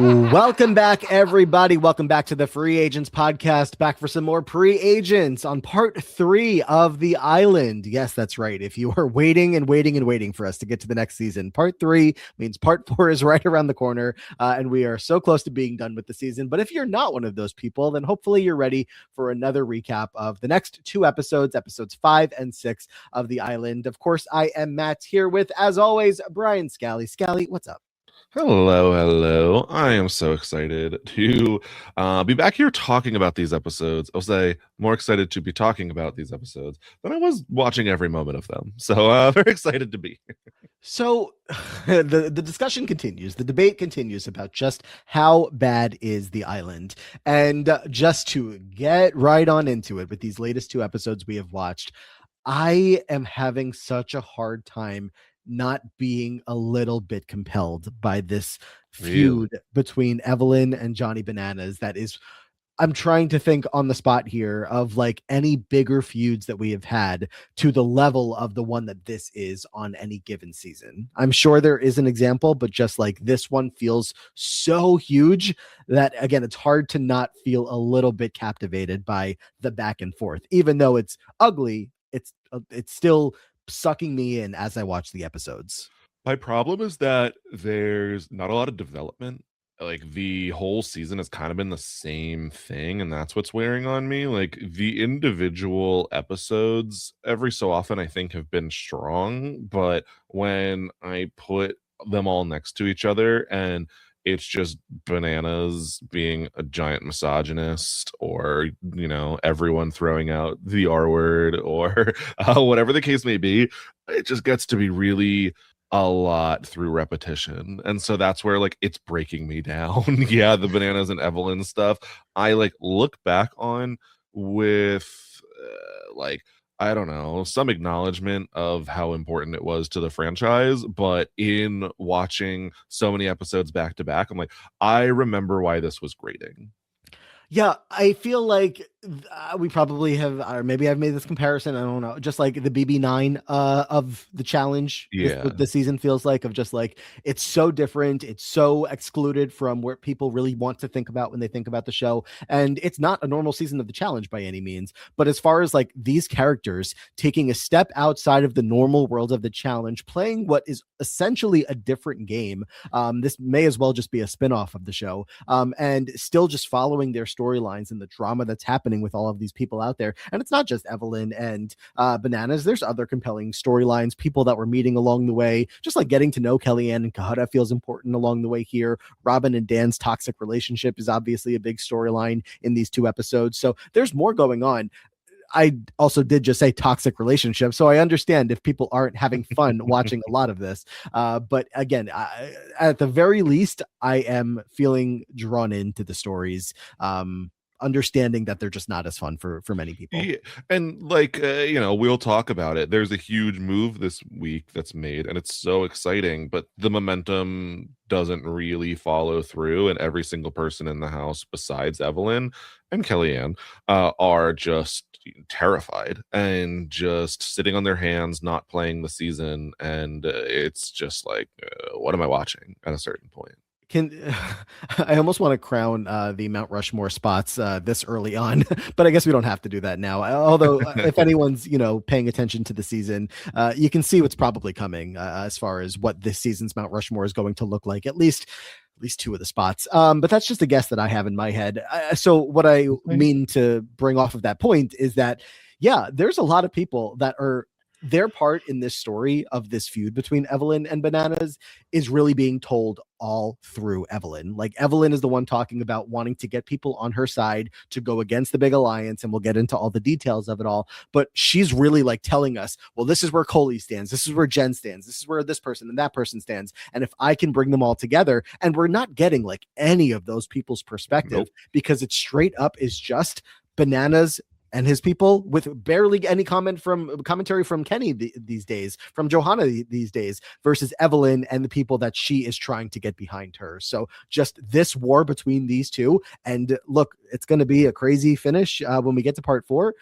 Welcome back, everybody. Welcome back to the Free Agents podcast. Back for some more pre-agents on part 3 of The Island. Yes, that's right. If you are waiting and waiting and waiting for us to get to the next season, part 3 means part 4 is right around the corner, and we are so close to being done with the season. But if you're not one of those people, then hopefully you're ready for another recap of the next 2 episodes, episodes 5 and 6 of The Island. Of course, I am Matt, here with, as always, Brian Scally. Scally, what's up? Hello. I am so excited to be back here talking about these episodes. I'll say more excited to be talking about these episodes than I was watching every moment of them. So very excited to be here. So the discussion continues, the debate continues about just how bad is The Island. And just to get right on into it with these latest 2 episodes we have watched, I am having such a hard time not being a little bit compelled by this feud between Evelyn and Johnny Bananas. I'm trying to think on the spot here of like any bigger feuds that we have had to the level of the one that this is on any given season. I'm sure there is an example, but just like this one feels so huge that, again, it's hard to not feel a little bit captivated by the back and forth. Even though it's ugly, it's still sucking me in as I watch the episodes. My problem is that there's not a lot of development. Like the whole season has kind of been the same thing, and that's what's wearing on me. Like the individual episodes every so often I think have been strong, but when I put them all next to each other and it's just Bananas being a giant misogynist, or everyone throwing out the R word, or whatever the case may be, it just gets to be really a lot through repetition. And so that's where like it's breaking me down. Yeah, the Bananas and Evelyn stuff I like look back on with like, I don't know, some acknowledgement of how important it was to the franchise. But in watching so many episodes back to back, I'm like, I remember why this was grating. Yeah, I feel like we probably have, or maybe I've made this comparison. I don't know, just like the BB9 of the challenge. Yeah. The season feels like, of just like, it's so different. It's so excluded from where people really want to think about when they think about the show. And it's not a normal season of the challenge by any means. But as far as like these characters taking a step outside of the normal world of the challenge, playing what is essentially a different game. This may as well just be a spinoff of the show, and still just following their storylines and the drama that's happening with all of these people out there. And it's not just Evelyn and Bananas. There's other compelling storylines, people that we're meeting along the way, just like getting to know Kellyanne and Kahada feels important along the way here. Robin and Dan's toxic relationship is obviously a big storyline in these 2 episodes. So there's more going on. I also did just say toxic relationship, so I understand if people aren't having fun watching a lot of this. But again, at the very least, I am feeling drawn into the stories, understanding that they're just not as fun for many people. Yeah. And like, we'll talk about it. There's a huge move this week that's made, and it's so exciting, but the momentum doesn't really follow through. And every single person in the house besides Evelyn and Kellyanne are just terrified and just sitting on their hands, not playing the season. And it's just like, what am I watching at a certain point? I almost want to crown the Mount Rushmore spots this early on, but I guess we don't have to do that now. Although if anyone's, paying attention to the season, you can see what's probably coming as far as what this season's Mount Rushmore is going to look like, at least 2 of the spots. But that's just a guess that I have in my head. So what I mean to bring off of that point is that, yeah, there's a lot of people that are, their part in this story of this feud between Evelyn and Bananas is really being told all through Evelyn. Like, Evelyn is the one talking about wanting to get people on her side to go against the big alliance, and we'll get into all the details of it all. But she's really like telling us, well, this is where Coley stands. This is where Jen stands. This is where this person and that person stands. And if I can bring them all together, and we're not getting like any of those people's perspective, because it straight up is just Bananas and his people, with barely any commentary from Kenny these days, from Johanna these days, versus Evelyn and the people that she is trying to get behind her. So just this war between these 2, and look, it's going to be a crazy finish when we get to part 4.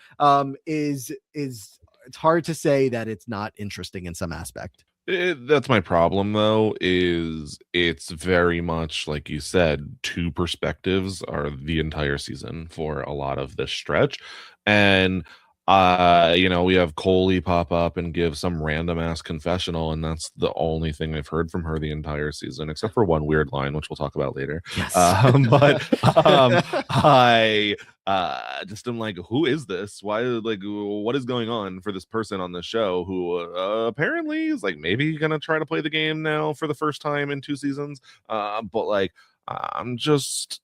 Is it's hard to say that it's not interesting in some aspect. That's my problem, though, is it's very much like you said, two perspectives are the entire season for a lot of this stretch. And we have Coley pop up and give some random ass confessional, and that's the only thing I've heard from her the entire season, except for one weird line, which we'll talk about later. Yes. But I just am like, who is this? Why, like, what is going on for this person on the show who apparently is like maybe gonna try to play the game now for the first time in 2 seasons? But like, I'm just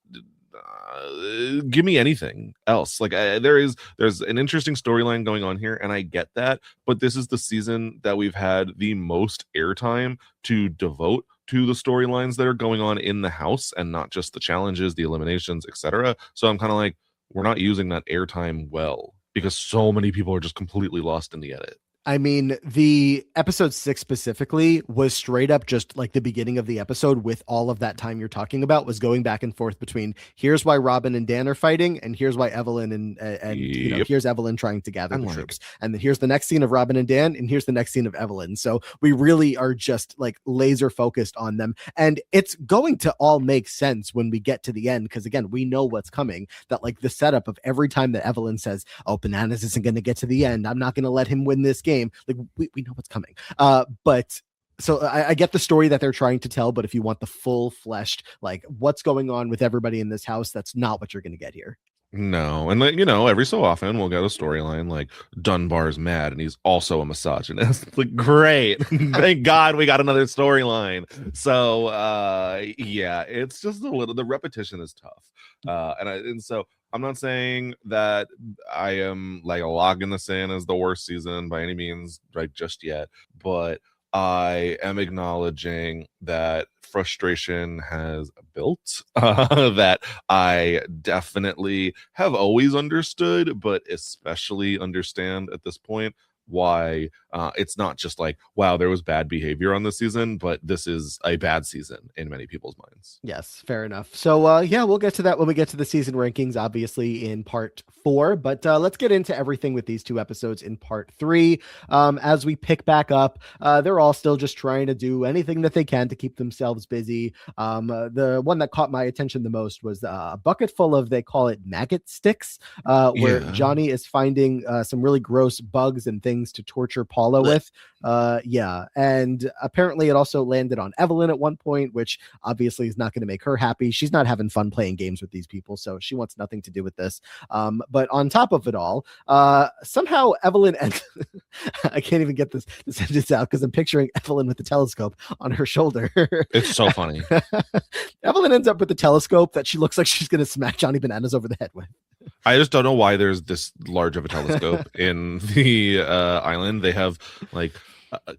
give me anything else. Like, there's an interesting storyline going on here, and I get that, but this is the season that we've had the most airtime to devote to the storylines that are going on in the house and not just the challenges, the eliminations, etc. So I'm kind of like, we're not using that airtime well because so many people are just completely lost in the edit. I mean, the episode 6 specifically was straight up just like the beginning of the episode with all of that time you're talking about was going back and forth between here's why Robin and Dan are fighting and here's why Evelyn and Yep. here's Evelyn trying to gather And the like, troops. And then here's the next scene of Robin and Dan and here's the next scene of Evelyn. So we really are just like laser focused on them. And it's going to all make sense when we get to the end because again, we know what's coming. That like the setup of every time that Evelyn says, "Oh, Bananas isn't going to get to the end. I'm not going to let him win this game." Like we know what's coming. But so I get the story that they're trying to tell, but if you want the full fleshed, like what's going on with everybody in this house, that's not what you're going to get here. no, and like every so often we'll get a storyline like Dunbar's mad and he's also a misogynist. Like, great, thank God we got another storyline. So yeah, it's just a little. The repetition is tough, and so I'm not saying that I am like a log in the sand as the worst season by any means, right? Just yet, but I am acknowledging that frustration has built, that I definitely have always understood, but especially understand at this point why it's not just like, wow, there was bad behavior on this season, but this is a bad season in many people's minds. Yes, fair enough. So yeah, we'll get to that when we get to the season rankings, obviously in part 4. But let's get into everything with these 2 episodes in part 3. As we pick back up, they're all still just trying to do anything that they can to keep themselves busy. The one that caught my attention the most was a bucket full of, they call it maggot sticks, where Yeah. Johnny is finding some really gross bugs and things to torture Paula with. Yeah, and apparently it also landed on Evelyn at one point, which obviously is not going to make her happy. She's not having fun playing games with these people, so she wants nothing to do with this. But on top of it all, somehow Evelyn and I can't even get this sentence out because I'm picturing Evelyn with the telescope on her shoulder. It's so funny. Evelyn ends up with the telescope that she looks like she's going to smack Johnny Bananas over the head with. I just don't know why there's this large of a telescope in the island. They have like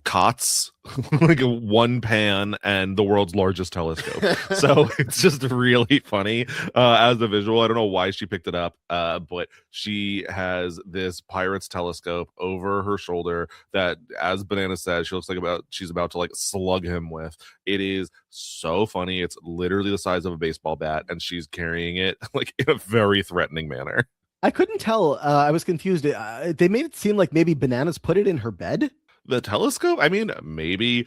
cots, like one pan, and the world's largest telescope. So it's just really funny as a visual. I don't know why she picked it up, but she has this pirate's telescope over her shoulder that, as Banana said, she looks like she's about to like slug him with. It is so funny. It's literally the size of a baseball bat, and she's carrying it like in a very threatening manner. I couldn't tell. I was confused. They made it seem like maybe Bananas put it in her bed. The telescope? I mean, maybe.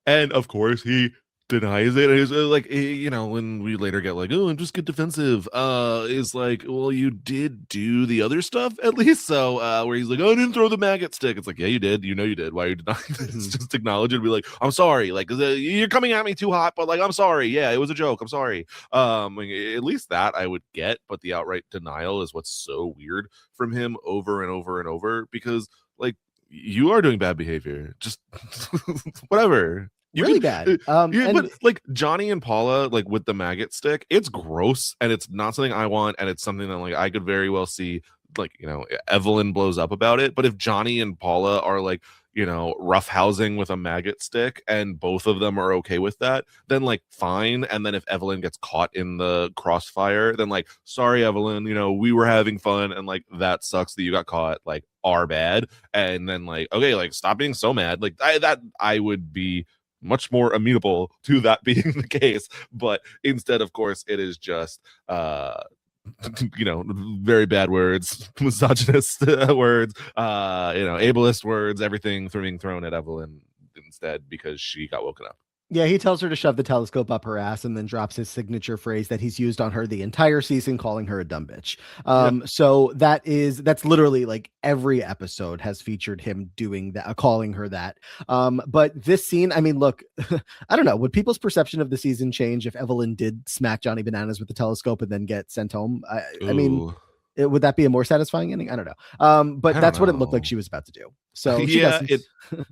And of course, he denies it. He's like, when we later get like, oh, I'm just get defensive. Is like, well, you did do the other stuff at least. So, where he's like, oh, I didn't throw the maggot stick. It's like, yeah, you did. You know, you did. Why are you denying this? Just acknowledge it and be like, I'm sorry. Like, you're coming at me too hot, but like, I'm sorry. Yeah, it was a joke. I'm sorry. Like, at least that I would get, but the outright denial is what's so weird from him over and over and over because, like, you are doing bad behavior. Just whatever. You Really can, bad. yeah, And but like Johnny and Paula, like with the maggot stick, it's gross and it's not something I want, and it's something that like I could very well see, like, Evelyn blows up about it. But if Johnny and Paula are like, roughhousing with a maggot stick and both of them are okay with that, then like fine. And then if Evelyn gets caught in the crossfire, then like, sorry, Evelyn, we were having fun and like that sucks that you got caught, like our bad. And then like, okay, like stop being so mad. Like I would be much more amenable to that being the case. But instead, of course, it is just very bad words, misogynist words, ableist words, everything being thrown at Evelyn instead because she got woken up. Yeah, he tells her to shove the telescope up her ass and then drops his signature phrase that he's used on her the entire season, calling her a dumb bitch. Yeah. So that's literally like every episode has featured him doing that, calling her that. But this scene, I mean, look, I don't know. Would people's perception of the season change if Evelyn did smack Johnny Bananas with the telescope and then get sent home? I mean, Ooh, would that be a more satisfying ending? I don't know. But I don't that's what it looked like know. she was about to do. So she Yeah, doesn't. it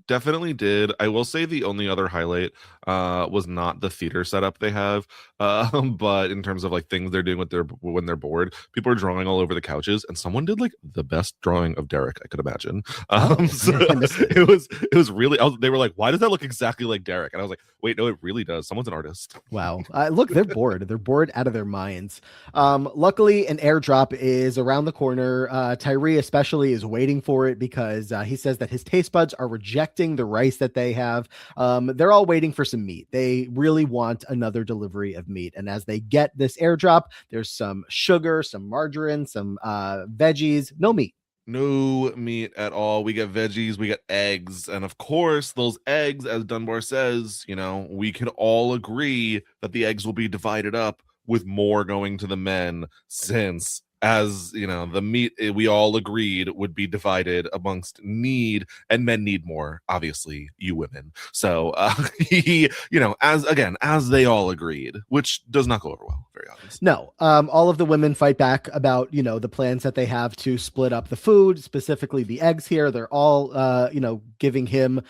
definitely did. I will say the only other highlight was not the theater setup they have, but in terms of like things they're doing with their when they're bored, people are drawing all over the couches, and someone did like the best drawing of Derek I could imagine. Oh, So I missed it. it was really they were like, why does that look exactly like Derek? And I was like, wait, no, it really does. Someone's an artist. Wow. Look, they're bored. They're bored out of their minds. Luckily, an airdrop is around the corner. Tyree, especially, is waiting for it because he says that his taste buds are rejecting the rice that they have. They're all waiting for some meat. They really want another delivery of meat. And as they get this airdrop, there's some sugar, some margarine, some veggies, no meat. No meat at all. We get veggies, we get eggs. And of course, those eggs, as Dunbar says, we can all agree that the eggs will be divided up with more going to the men, since as the meat we all agreed would be divided amongst need, and men need more, obviously, you women. So he, as they all agreed, which does not go over well, very obviously. No, all of the women fight back about, the plans that they have to split up the food, specifically the eggs here. They're all, giving him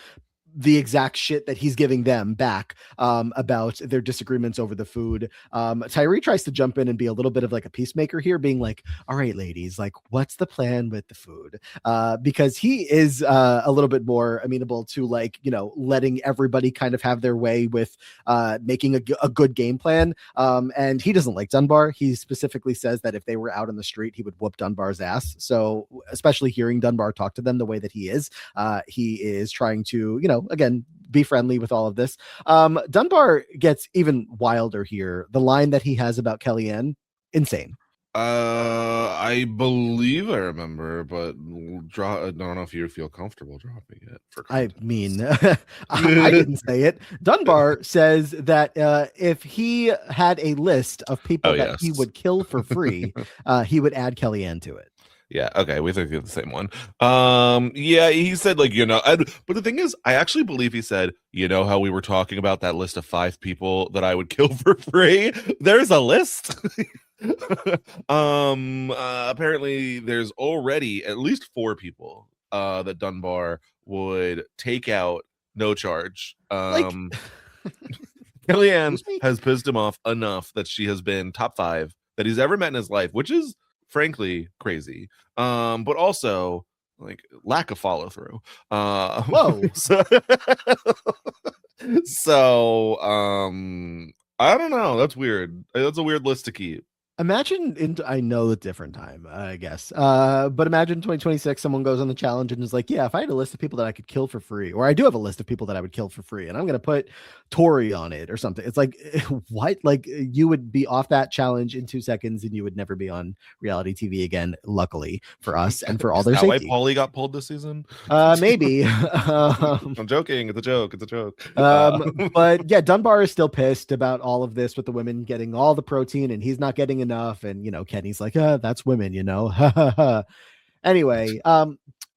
the exact shit that he's giving them back about their disagreements over the food. Tyree tries to jump in and be a little bit of like a peacemaker here, being like, all right, ladies, like, what's the plan with the food? Because he is a little bit more amenable to like, letting everybody kind of have their way with making a good game plan. And he doesn't like Dunbar. He specifically says that if they were out on the street, he would whoop Dunbar's ass. So especially hearing Dunbar talk to them the way that he is trying to, again, be friendly with all of this. Dunbar gets even wilder here. The line that he has about Kellyanne, insane. I believe I remember, but I don't know if you feel comfortable dropping it for context. I mean, I didn't say it. Dunbar says that if he had a list of people that he would kill for free, he would add Kellyanne to it. Yeah, okay, we think it's the same one. Yeah, he said like, but the thing is, I actually believe he said, how we were talking about that list of 5 people that I would kill for free? There's a list. Apparently there's already at least 4 people that Dunbar would take out, no charge. Kellyanne has pissed him off enough that she has been top 5 that he's ever met in his life, which is frankly crazy, but also like lack of follow through. Whoa. So I don't know, that's weird. That's a weird list to keep. Imagine I know a different time, I guess. But imagine 2026, someone goes on the challenge and is like, yeah, if I had a list of people that I could kill for free, or I do have a list of people that I would kill for free, and I'm gonna put Tori on it or something. It's like, what? Like, you would be off that challenge in 2 seconds and you would never be on reality TV again, luckily for us and for all their safety. Why Paulie got pulled this season? Maybe. I'm joking. It's a joke. But yeah, Dunbar is still pissed about all of this with the women getting all the protein and he's not getting enough. And, Kenny's like, that's women, Anyway,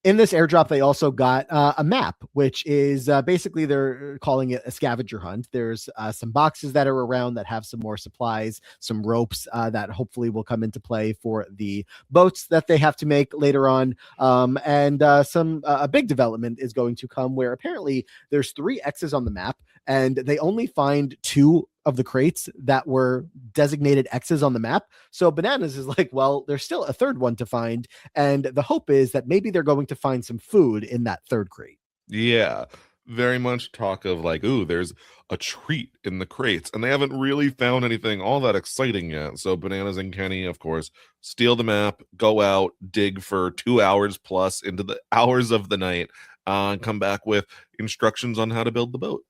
in this airdrop, they also got a map, which is basically they're calling it a scavenger hunt. There's some boxes that are around that have some more supplies, some ropes that hopefully will come into play for the boats that they have to make later on. And a big development is going to come where apparently there's 3 X's on the map and they only find 2 of the crates that were designated X's on the map. So Bananas is like, well, there's still a 3rd one to find. And the hope is that maybe they're going to find some food in that 3rd crate. Yeah, very much talk of like, ooh, there's a treat in the crates. And they haven't really found anything all that exciting yet. So Bananas and Kenny, of course, steal the map, go out, dig for 2 hours plus into the hours of the night, come back with instructions on how to build the boat.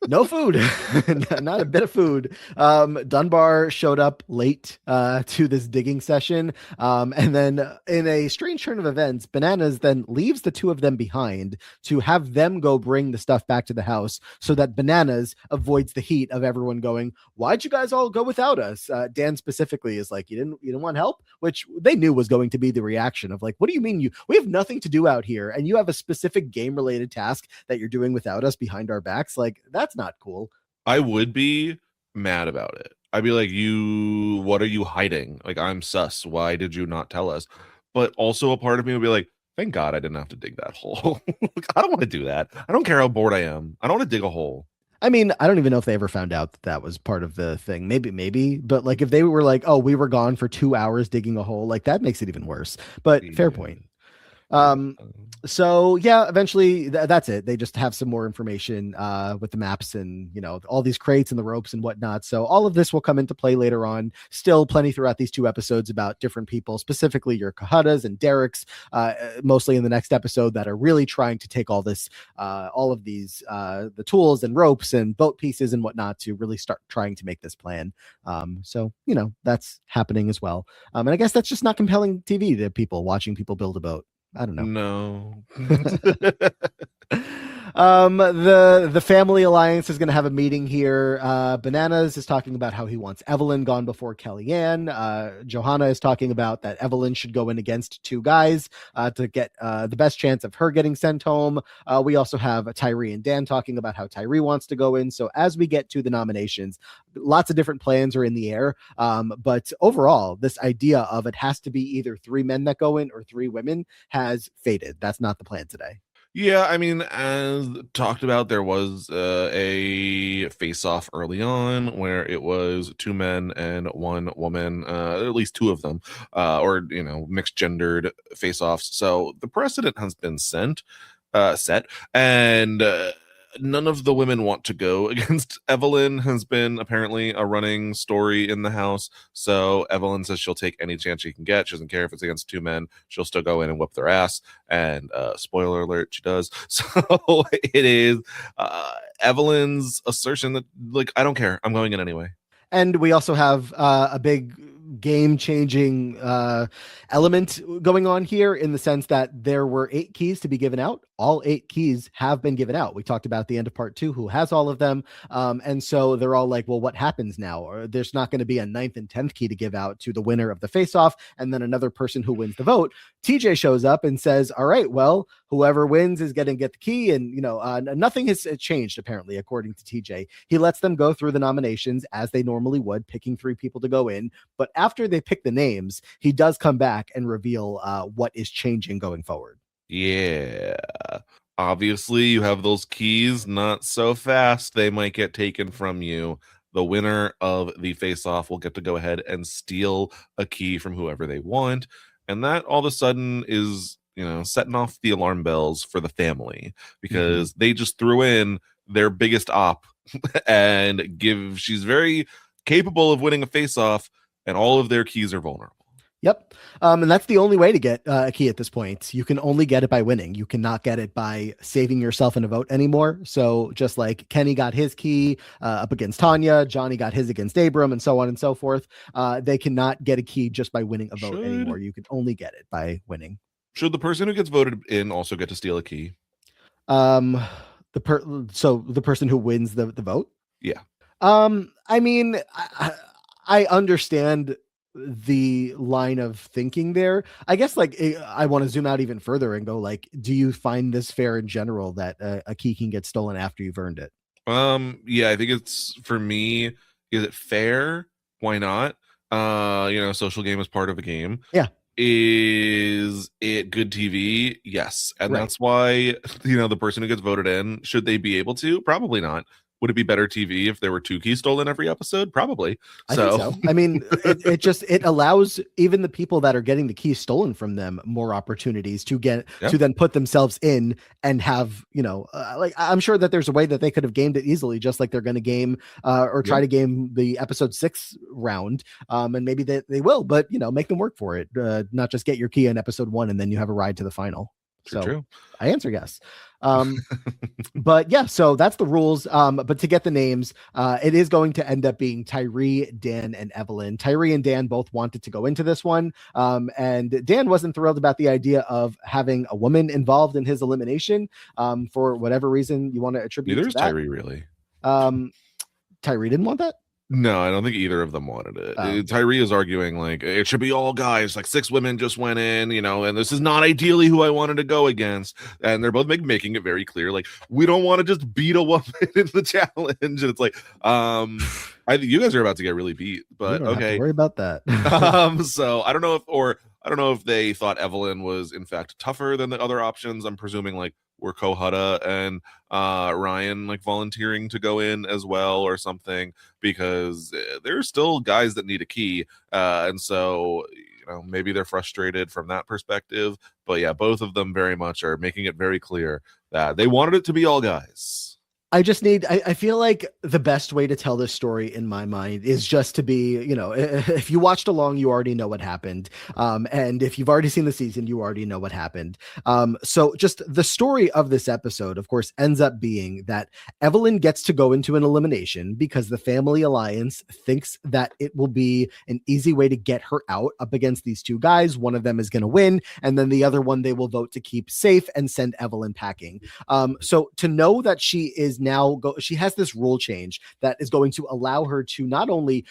No food, not a bit of food. Dunbar showed up late to this digging session. And then, in a strange turn of events, Bananas then leaves the two of them behind to have them go bring the stuff back to the house so that Bananas avoids the heat of everyone going, "Why'd you guys all go without us?" Dan specifically is like, "You didn't want help," which they knew was going to be the reaction of like, "What do you mean we have nothing to do out here and you have a specific game related task that you're doing without us behind our backs? Like, that's not cool." I would be mad about it. I'd be like, what are you hiding? Like, I'm sus. Why did you not tell us? But also a part of me would be like, thank God I didn't have to dig that hole. I don't want to do that. I don't care how bored I am. I don't want to dig a hole. I mean, I don't even know if they ever found out that that was part of the thing. Maybe, but like if they were like, "Oh, we were gone for 2 hours digging a hole," like that makes it even worse. But fair Yeah. point. Yeah. Um, so yeah, eventually that's it. They just have some more information with the maps and all these crates and the ropes and whatnot. So all of this will come into play later on. Still plenty throughout these two episodes about different people, specifically your Kahadas and Derek's, mostly in the next episode, that are really trying to take all of these the tools and ropes and boat pieces and whatnot to really start trying to make this plan. So that's happening as well. And I guess that's just not compelling TV to people watching people build a boat. I don't know. No. The family alliance is going to have a meeting here. Bananas is talking about how he wants Evelyn gone before Kellyanne. Johanna is talking about that Evelyn should go in against two guys to get the best chance of her getting sent home. We also have Tyree and Dan talking about how Tyree wants to go in. So as we get to the nominations, lots of different plans are in the air. But overall, this idea of it has to be either three men that go in or three women has faded. That's not the plan today. Yeah, I mean, as talked about, there was a face-off early on where it was two men and one woman, at least two of them, or mixed-gendered face-offs. So the precedent has been set, and none of the women want to go against Evelyn. Has been apparently a running story in the house. So Evelyn says she'll take any chance she can get. She doesn't care if it's against two men. She'll still go in and whip their ass. And spoiler alert, she does. So it is Evelyn's assertion that, like, I don't care. I'm going in anyway. And we also have a big game changing element going on here in the sense that there were 8 keys to be given out. All 8 keys have been given out. We talked about the end of part 2, who has all of them. And so they're all like, well, what happens now? Or there's not going to be a 9th and 10th key to give out to the winner of the face off and then another person who wins the vote. TJ shows up and says, all right, well, whoever wins is going to get the key. And, nothing has changed, apparently, according to TJ. He lets them go through the nominations as they normally would, picking 3 people to go in. But after they pick the names, he does come back and reveal what is changing going forward. Yeah. Obviously, you have those keys. Not so fast. They might get taken from you. The winner of the face-off will get to go ahead and steal a key from whoever they want. And that all of a sudden is, setting off the alarm bells for the family because they just threw in their biggest op and she's very capable of winning a face-off, and all of their keys are vulnerable. Yep. And that's the only way to get a key at this point. You can only get it by winning. You cannot get it by saving yourself in a vote anymore. So just like Kenny got his key up against Tanya, Johnny got his against Abram, and so on and so forth. They cannot get a key just by winning a vote anymore. You can only get it by winning. Should the person who gets voted in also get to steal a key? So the person who wins the vote? Yeah. I mean, I understand the line of thinking there. I guess I want to zoom out even further and go like, do you find this fair in general that a key can get stolen after you've earned it? Yeah, I think it's, for me, is it fair? Why not? Social game is part of a game. Yeah. Is it good TV? Yes. And Right. That's why, the person who gets voted in, should they be able to? Probably not. Would it be better TV if there were 2 keys stolen every episode? Probably. I think so. I mean, it allows even the people that are getting the keys stolen from them more opportunities to get to then put themselves in and have, I'm sure that there's a way that they could have gamed it easily, just like they're going to game or try to game the episode 6 round. And maybe they will, but make them work for it. Not just get your key in episode 1 and then you have a ride to the final. True, So true. I answer yes. Um, but yeah, so that's the rules. But to get the names, it is going to end up being Tyree, Dan, and Evelyn. Tyree and Dan both wanted to go into this one, and Dan wasn't thrilled about the idea of having a woman involved in his elimination, for whatever reason you want to attribute Neither to is that. Tyree really. Um, Tyree didn't want that. No, I don't think either of them wanted it. Oh, Tyree is arguing like it should be all guys. Like 6 women just went in, and this is not ideally who I wanted to go against. And they're both making it very clear, like we don't want to just beat a woman in the challenge. And it's like, I think you guys are about to get really beat, we but don't have to okay. worry about that. So I don't know if they thought Evelyn was in fact tougher than the other options. I'm presuming like were Kohutta and Ryan like volunteering to go in as well or something, because there's still guys that need a key, and so maybe they're frustrated from that perspective. But yeah, both of them very much are making it very clear that they wanted it to be all guys. I feel like the best way to tell this story in my mind is just to be, if you watched along, you already know what happened. And if you've already seen the season, you already know what happened. So just the story of this episode, of course, ends up being that Evelyn gets to go into an elimination because the Family Alliance thinks that it will be an easy way to get her out up against these two guys. One of them is going to win, and then the other one they will vote to keep safe and send Evelyn packing. So to know that she has this rule change that is going to allow her to not only,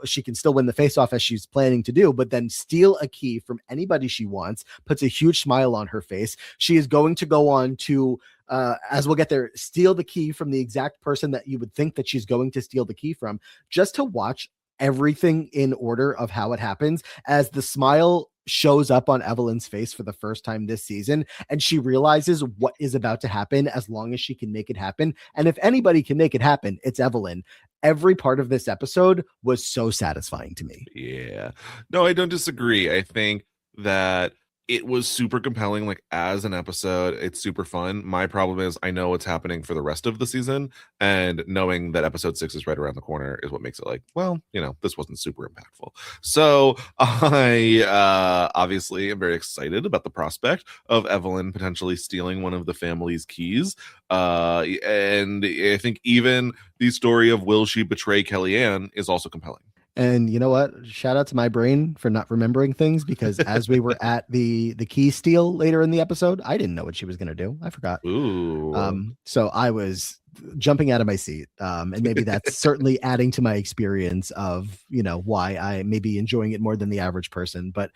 she can still win the face off as she's planning to do, but then steal a key from anybody she wants, puts a huge smile on her face. She is going to go on to, as we'll get there, steal the key from the exact person that you would think that she's going to steal the key from, just to watch everything in order of how it happens as the smile shows up on Evelyn's face for the first time this season, and she realizes what is about to happen as long as she can make it happen. And if anybody can make it happen, it's Evelyn. Every part of this episode was so satisfying to me. Yeah. No, I don't disagree. I think that it was super compelling, like as an episode. It's super fun. My problem is I know what's happening for the rest of the season, and knowing that episode 6 is right around the corner is what makes it like, well, this wasn't super impactful. So I obviously am very excited about the prospect of Evelyn potentially stealing one of the family's keys. And I think even the story of will she betray Kellyanne is also compelling. And you know what? Shout out to my brain for not remembering things, because as we were at the key steal later in the episode, I didn't know what she was going to do. I forgot. Ooh. So I was jumping out of my seat. And maybe that's certainly adding to my experience of, why I may be enjoying it more than the average person. But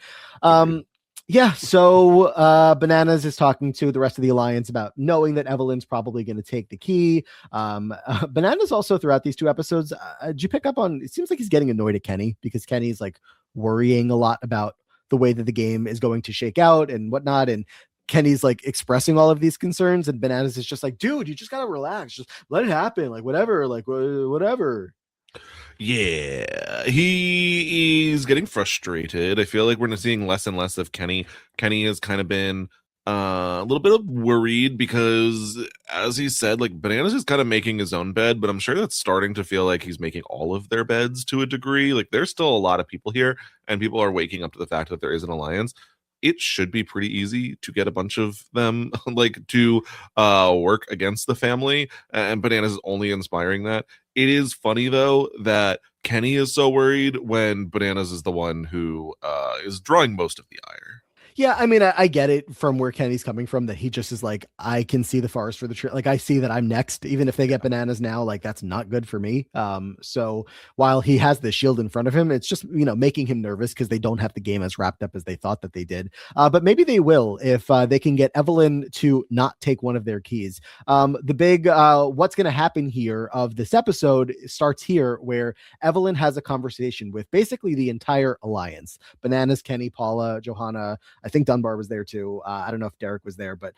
yeah, so Bananas is talking to the rest of the Alliance about knowing that Evelyn's probably going to take the key. Bananas also, throughout these 2 episodes, did you pick up on, it seems like he's getting annoyed at Kenny, because Kenny's like worrying a lot about the way that the game is going to shake out and whatnot. And Kenny's like expressing all of these concerns, and Bananas is just like, dude, you just got to relax. Just let it happen. Like, whatever, whatever. Yeah, he is getting frustrated. I feel like we're seeing less and less of Kenny. Kenny has kind of been a little bit of worried because, as he said, like Bananas is kind of making his own bed, but I'm sure that's starting to feel like he's making all of their beds to a degree. Like there's still a lot of people here, and people are waking up to the fact that there is an alliance. It should be pretty easy to get a bunch of them like to work against the family, and Bananas is only inspiring that. It is funny though that Kenny is so worried when Bananas is the one who is drawing most of the ire. Yeah, I mean, I get it from where Kenny's coming from, that he just is like, I can see the forest for the tree. Like, I see that I'm next. Even if they get Bananas now, like that's not good for me. So while he has the shield in front of him, it's just making him nervous because they don't have the game as wrapped up as they thought that they did. But maybe they will if they can get Evelyn to not take one of their keys. The big what's going to happen here of this episode starts here, where Evelyn has a conversation with basically the entire alliance: Bananas, Kenny, Paula, Johanna. I think Dunbar was there too. I don't know if Derek was there, but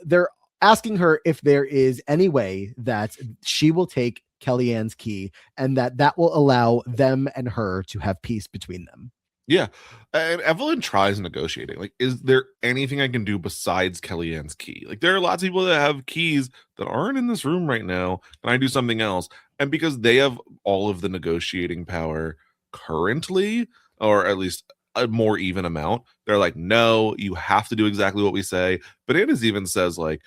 they're asking her if there is any way that she will take Kellyanne's key, and that will allow them and her to have peace between them. Yeah, and Evelyn tries negotiating. Like, is there anything I can do besides Kellyanne's key? Like, there are lots of people that have keys that aren't in this room right now. Can I do something else? And because they have all of the negotiating power currently, or at least a more even amount. They're like, no, you have to do exactly what we say. Bananas even says like,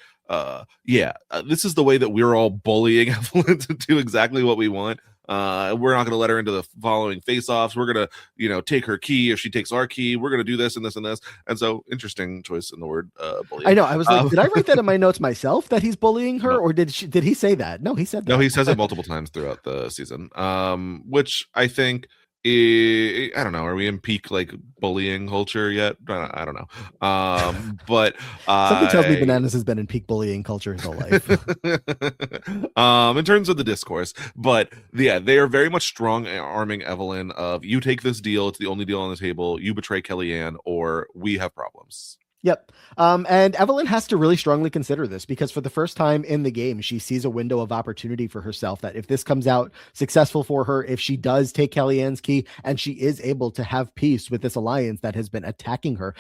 this is the way that we're all bullying Evelyn to do exactly what we want. We're not going to let her into the following face-offs. We're going to, take her key if she takes our key. We're going to do this and this and this. And so, interesting choice in the word bullying. I know. I was like, did I write that in my notes myself that he's bullying her, No. or did he say that? No, he said that. No, he says it multiple times throughout the season. Which I think I don't know. Are we in peak like bullying culture yet? I don't know. But something tells me Bananas has been in peak bullying culture his whole life. In terms of the discourse, but yeah, they are very much strong arming Evelyn of you take this deal. It's the only deal on the table. You betray Kellyanne, or we have problems. Yep. And Evelyn has to really strongly consider this because for the first time in the game, she sees a window of opportunity for herself that if this comes out successful for her, if she does take Kellyanne's key and she is able to have peace with this alliance that has been attacking her,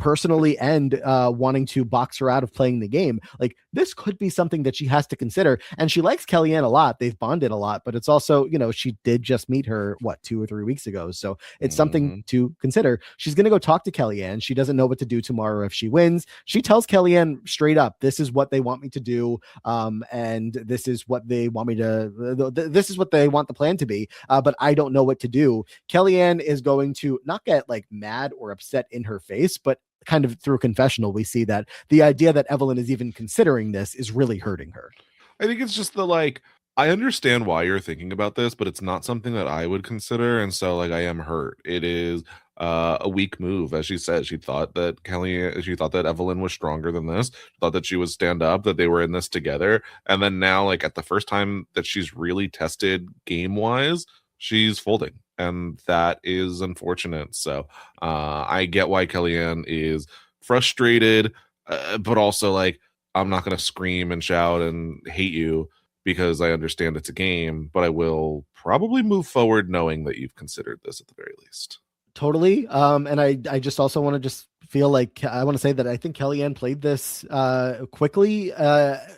personally and wanting to box her out of playing the game, like this could be something that she has to consider. And she likes Kellyanne a lot. They've bonded a lot, but it's also, she did just meet her, 2 or 3 weeks ago. So it's something to consider. She's going to go talk to Kellyanne. She doesn't know what to do tomorrow if she wins. She tells Kellyanne straight up, this is what they want me to do, and this is what they want me to this is what they want the plan to be, but I don't know what to do. Kellyanne is going to not get like mad or upset in her face, but kind of through a confessional we see that the idea that Evelyn is even considering this is really hurting her. I think it's just I understand why you're thinking about this, but it's not something that I would consider. And so I am hurt. It is a weak move. As she said, she thought that Evelyn was stronger than this, thought that she would stand up, that they were in this together. And then now, at the first time that she's really tested game wise, she's folding. And that is unfortunate. So I get why Kellyanne is frustrated, but also I'm not going to scream and shout and hate you because I understand it's a game, but I will probably move forward knowing that you've considered this at the very least. Totally. And I just also want to just feel like I want to say that I think Kellyanne played this quickly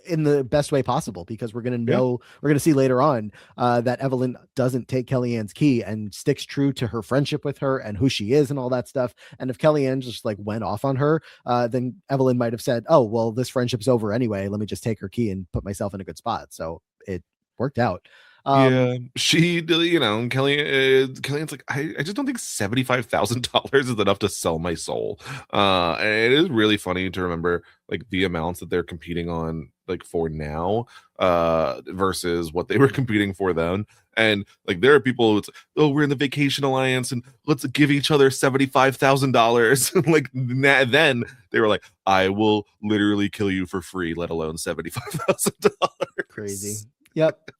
in the best way possible, because we're going to see later on that Evelyn doesn't take Kellyanne's key and sticks true to her friendship with her and who she is and all that stuff. And if Kellyanne just went off on her, then Evelyn might have said, oh, well, this friendship's over anyway. Let me just take her key and put myself in a good spot. So it worked out. She, Kellyanne's like, I just don't think $75,000 is enough to sell my soul. And it is really funny to remember the amounts that they're competing on for now versus what they were competing for then. And there are people it's oh, we're in the Vacation Alliance and let's give each other $75,000. Then they were like, I will literally kill you for free, let alone $75,000. Crazy. Yep.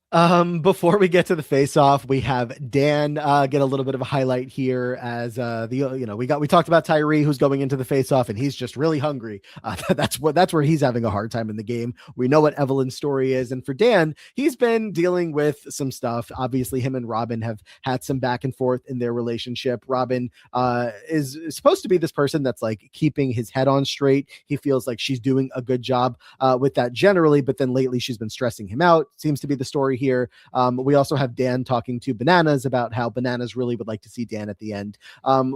Before we get to the face-off, we have Dan get a little bit of a highlight here as we talked about Tyree, who's going into the face-off and he's just really hungry. That's where he's having a hard time in the game. We know what Evelyn's story is, and for Dan, he's been dealing with some stuff. Obviously, him and Robin have had some back and forth in their relationship. Robin is supposed to be this person that's keeping his head on straight. He feels like she's doing a good job with that generally, but then lately she's been stressing him out. Seems to be the story here. We also have Dan talking to Bananas about how Bananas really would like to see Dan at the end.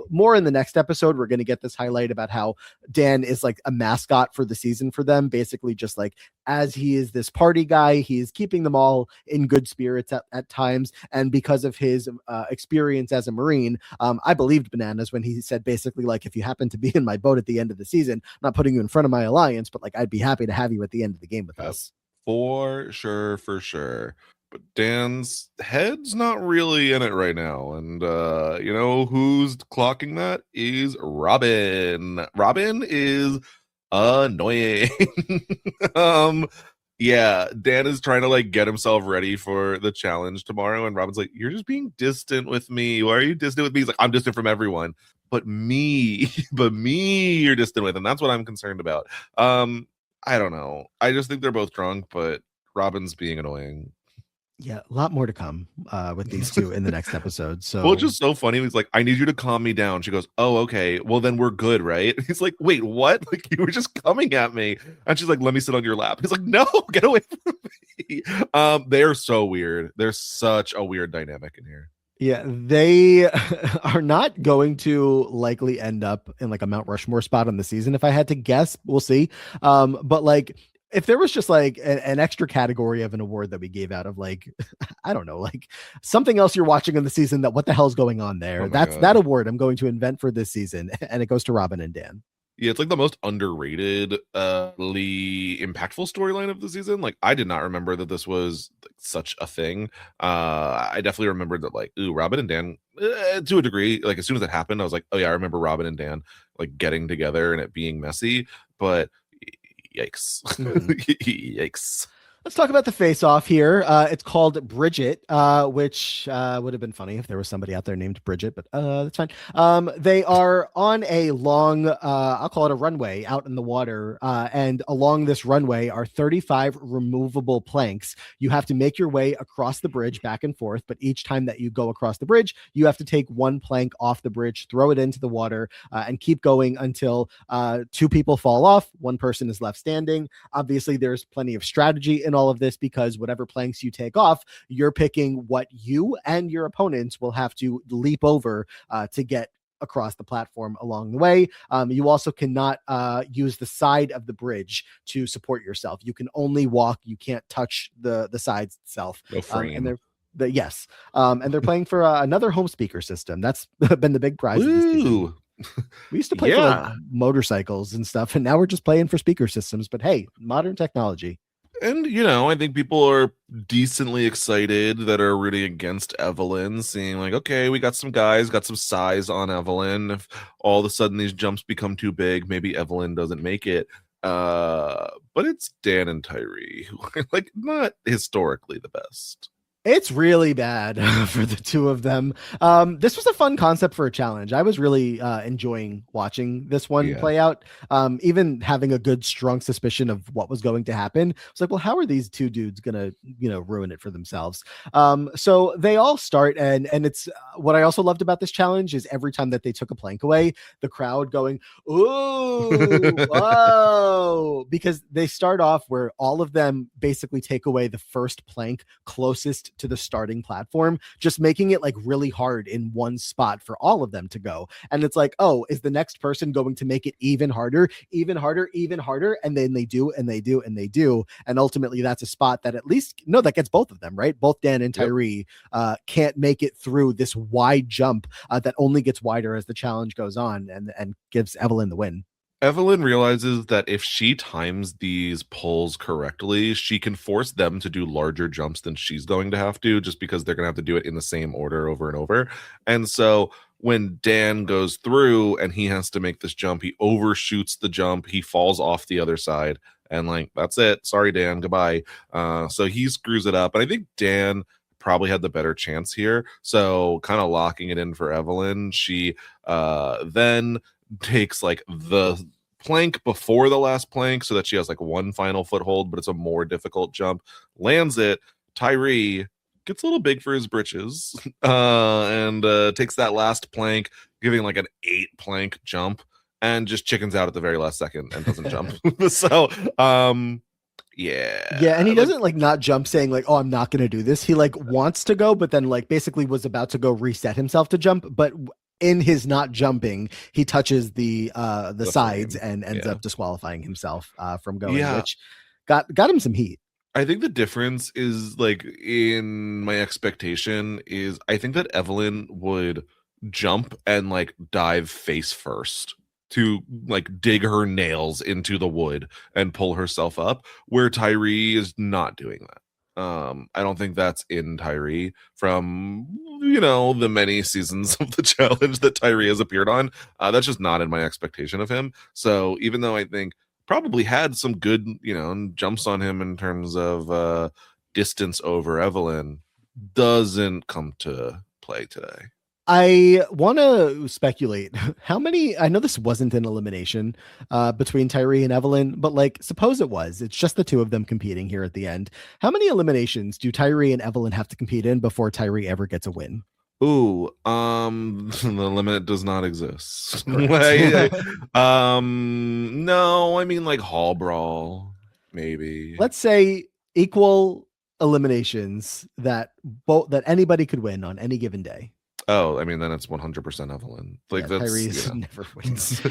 More in the next episode, we're going to get this highlight about how Dan is a mascot for the season for them. Basically, just as he is this party guy, he is keeping them all in good spirits at times. And because of his experience as a Marine, I believed Bananas when he said basically if you happen to be in my boat at the end of the season, I'm not putting you in front of my alliance, but I'd be happy to have you at the end of the game with us. For sure. But Dan's head's not really in it right now. And who's clocking that is Robin. Robin is annoying. Yeah, Dan is trying to get himself ready for the challenge tomorrow, and Robin's like, you're just being distant with me. Why are you distant with me? He's like, I'm distant from everyone. But me you're distant with, and that's what I'm concerned about. I don't know. I just think they're both drunk, but Robin's being annoying. Yeah, a lot more to come with these two in the next episode. So, well, it's just so funny. He's like, I need you to calm me down. She goes, oh, okay. Well, then we're good, right? He's like, wait, what? You were just coming at me. And she's like, let me sit on your lap. He's like, no, get away from me. They are so weird. There's such a weird dynamic in here. Yeah, they are not going to likely end up in like a Mount Rushmore spot on the season. If I had to guess, we'll see. But like if there was just like an extra category of an award that we gave out of like, I don't know, like something else you're watching in the season that what the hell's going on Oh there? my That's that god. award I'm going to invent for this season, and it goes to Robin and Dan. Yeah, it's like the most underrated, impactful storyline of the season. Like, I did not remember that this was like, such a thing. I definitely remembered that, like, ooh, Robin and Dan, to a degree, like as soon as it happened, I was like, oh yeah, I remember Robin and Dan like getting together and it being messy. But yikes, Mhm. yikes. Let's talk about the face off here. It's called Bridget, which would have been funny if there was somebody out there named Bridget, but that's fine. They are on a long, I'll call it a runway out in the water. And along this runway are 35 removable planks. You have to make your way across the bridge back and forth, but each time that you go across the bridge, you have to take one plank off the bridge, throw it into the water, and keep going until two people fall off. One person is left standing. Obviously, there's plenty of strategy in all of this because whatever planks you take off, you're picking what you and your opponents will have to leap over to get across the platform along the way. You also cannot use the side of the bridge to support yourself. You can only walk. You can't touch the sides itself. No And frame. they're yes, and they're playing for another home speaker system. That's been the big prize of the season. Woo! We used to play for like Yeah. motorcycles and stuff, and now we're just playing for speaker systems. But hey, modern technology. And I think people are decently excited that are rooting against Evelyn, seeing like, okay, we got some guys, got some size on Evelyn. If all of a sudden these jumps become too big, maybe Evelyn doesn't make it. But it's Dan and Tyree, who are like not historically the best. It's really bad for the two of them. This was a fun concept for a challenge. I was really enjoying watching this one Yeah. play out. Even having a good, strong suspicion of what was going to happen. It's like, well, how are these two dudes gonna, ruin it for themselves? So they all start, and it's what I also loved about this challenge is every time that they took a plank away, the crowd going, "Ooh, whoa!" Because they start off where all of them basically take away the first plank closest to the starting platform, just making it like really hard in one spot for all of them to go. And it's like, oh, is the next person going to make it even harder, even harder, even harder? And then they do, and they do, and they do. And ultimately, that's a spot that at least, no, that gets both of them, right? Both Dan and Yep. Tyree can't make it through this wide jump that only gets wider as the challenge goes on and gives Evelyn the win. Evelyn realizes that if she times these pulls correctly, she can force them to do larger jumps than she's going to have to, just because they're going to have to do it in the same order over and over. And so when Dan goes through and he has to make this jump, he overshoots the jump, he falls off the other side, and like, that's it. Sorry, Dan, goodbye. So he screws it up. And I think Dan probably had the better chance here. So kind of locking it in for Evelyn. She then takes like the plank before the last plank so that she has like one final foothold, but it's a more difficult jump. Lands it. Tyree gets a little big for his britches and takes that last plank, giving like an 8 plank jump, and just chickens out at the very last second and doesn't jump. So, Yeah, and yeah, he like doesn't like not jump saying like, "Oh, I'm not going to do this." He like wants to go, but then like basically was about to go reset himself to jump, but in his not jumping, he touches the the sides frame. and ends Yeah. up disqualifying himself from going, Yeah. which got him some heat. I think the difference is like in my expectation is I think that Evelyn would jump and like dive face first to like dig her nails into the wood and pull herself up, where Tyree is not doing that. I don't think that's in Tyree from the many seasons of the challenge that Tyree has appeared on. That's just not in my expectation of him. So even though I think probably had some good, jumps on him in terms of distance over Evelyn, doesn't come to play today. I want to speculate how many. I know this wasn't an elimination between Tyree and Evelyn, but like, suppose it was. It's just the two of them competing here at the end. How many eliminations do Tyree and Evelyn have to compete in before Tyree ever gets a win? Ooh, the limit does not exist. Correct. No, I mean like Hall Brawl, maybe. Let's say equal eliminations that that anybody could win on any given day. Oh, I mean, then it's 100% Evelyn. Like Yeah, that's Tyrese never wins.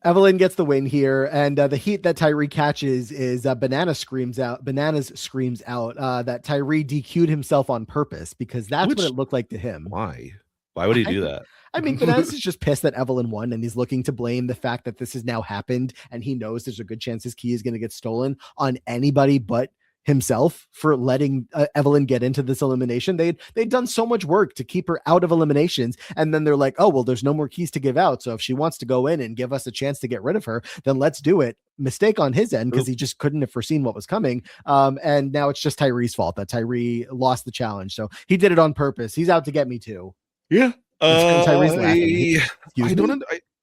Evelyn gets the win here, and the heat that Tyree catches is Bananas screams out that Tyree DQ'd himself on purpose because that's what Which it looked like to him. why? Why would he do that? I mean, Bananas is just pissed that Evelyn won, and he's looking to blame the fact that this has now happened, and he knows there's a good chance his key is going to get stolen on anybody but himself for letting Evelyn get into this elimination. They'd done so much work to keep her out of eliminations, and then they're like, oh well, there's no more keys to give out, so if she wants to go in and give us a chance to get rid of her, then let's do it. Mistake on his end because he just couldn't have foreseen what was coming. And now it's just Tyree's fault that Tyree lost the challenge, so he did it on purpose. He's out to get me too. Yeah. Tyree's laughing.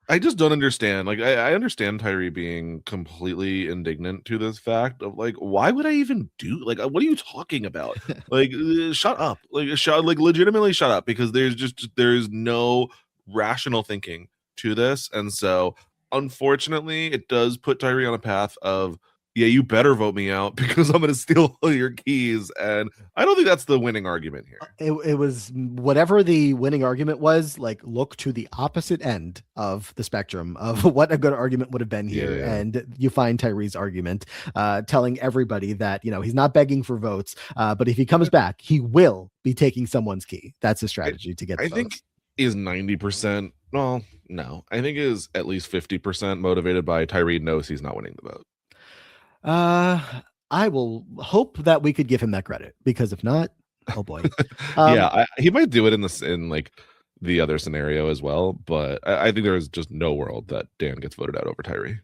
I just don't understand. Like, I understand Tyree being completely indignant to this fact of like, why would I even do like, what are you talking about? Like, shut up. Like, legitimately shut up because there's no rational thinking to this, and so unfortunately, it does put Tyree on a path of, yeah, you better vote me out because I'm going to steal all your keys. And I don't think that's the winning argument here. It was whatever the winning argument was, like, look to the opposite end of the spectrum of what a good argument would have been here. Yeah. And you find Tyree's argument telling everybody that, he's not begging for votes, but if he comes back, he will be taking someone's key. That's a strategy to get the I votes. think is 90%. Well, no, I think is at least 50% motivated by Tyree knows he's not winning the vote. I will hope that we could give him that credit because if not, oh boy. Yeah, he might do it in like the other scenario as well, but I think there is just no world that Dan gets voted out over Tyree.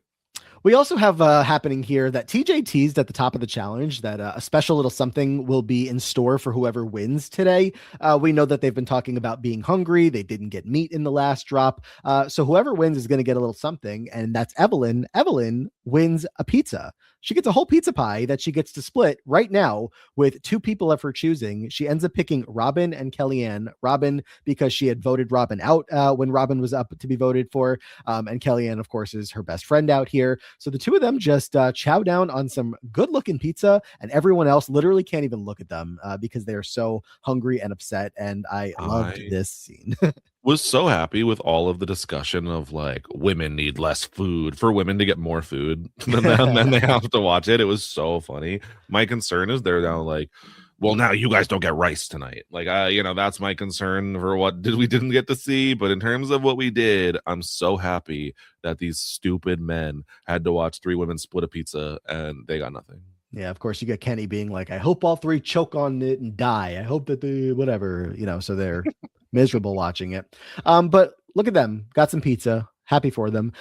We also have happening here that TJ teased at the top of the challenge that a special little something will be in store for whoever wins today. We know that they've been talking about being hungry. They didn't get meat in the last drop. So whoever wins is going to get a little something, and that's Evelyn. Evelyn wins a pizza. She gets a whole pizza pie that she gets to split right now with two people of her choosing. She ends up picking Robin and Kellyanne. Robin, because she had voted Robin out when Robin was up to be voted for. And Kellyanne, of course, is her best friend out here. So the two of them just chow down on some good looking pizza, and everyone else literally can't even look at them because they are so hungry and upset. And I loved this scene. Was so happy with all of the discussion of like women need less food for women to get more food than them, then they have to watch it. It was so funny. My concern is they're now like, well, now you guys don't get rice tonight. Like, that's my concern for what we didn't get to see. But in terms of what we did, I'm so happy that these stupid men had to watch three women split a pizza and they got nothing. Yeah, of course, you get Kenny being like, I hope all three choke on it and die. I hope that they, whatever, so they're miserable watching it. But look at them, got some pizza. Happy for them.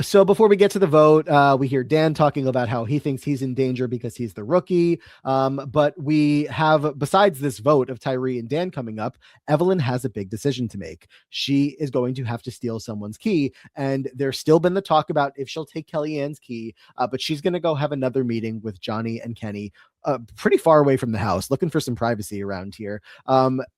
So before we get to the vote, we hear Dan talking about how he thinks he's in danger because he's the rookie. But we have, besides this vote of Tyree and Dan coming up, Evelyn has a big decision to make. She is going to have to steal someone's key. And there's still been the talk about if she'll take Kellyanne's key, but she's going to go have another meeting with Johnny and Kenny pretty far away from the house, looking for some privacy around here.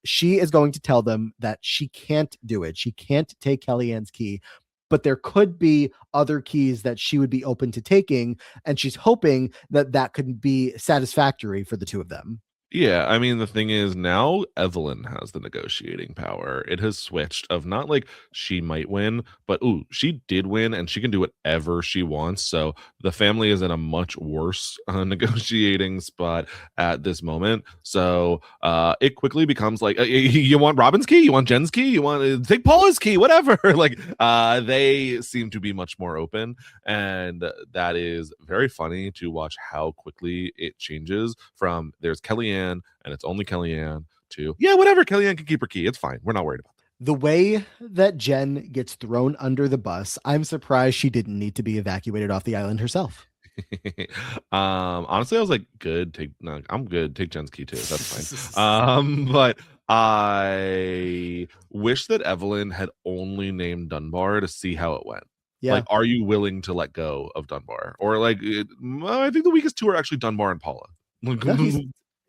She is going to tell them that she can't do it. She can't take Kellyanne's key, but there could be other keys that she would be open to taking. And she's hoping that that could be satisfactory for the two of them. Yeah, I mean, the thing is now Evelyn has the negotiating power. It has switched of not like she might win, but she did win and she can do whatever she wants. So the family is in a much worse negotiating spot at this moment. So it quickly becomes like, you want Robin's key? You want Jen's key? You want to take Paula's key? Whatever. Like they seem to be much more open. And that is very funny to watch how quickly it changes from there's Kellyanne and it's only Kellyanne to, yeah, whatever, Kellyanne can keep her key. It's fine. We're not worried about that. The way that Jen gets thrown under the bus, I'm surprised she didn't need to be evacuated off the island herself. Honestly, I was like, I'm good. Take Jen's key too. That's fine. But I wish that Evelyn had only named Dunbar to see how it went. Yeah. Like, are you willing to let go of Dunbar? Or like, I think the weakest two are actually Dunbar and Paula. No,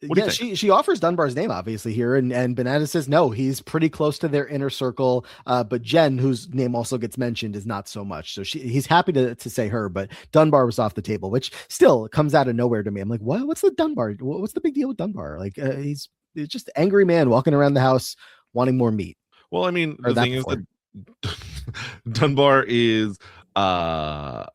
What do you Yeah, think? she offers Dunbar's name obviously here, and Bananas says no, he's pretty close to their inner circle. But Jen, whose name also gets mentioned, is not so much. So he's happy to say her, but Dunbar was off the table, which still comes out of nowhere to me. I'm like, what? What's the Dunbar? What's the big deal with Dunbar? Like, he's just an angry man walking around the house wanting more meat. Well, I mean, Heard the that thing is before. that Dunbar is uh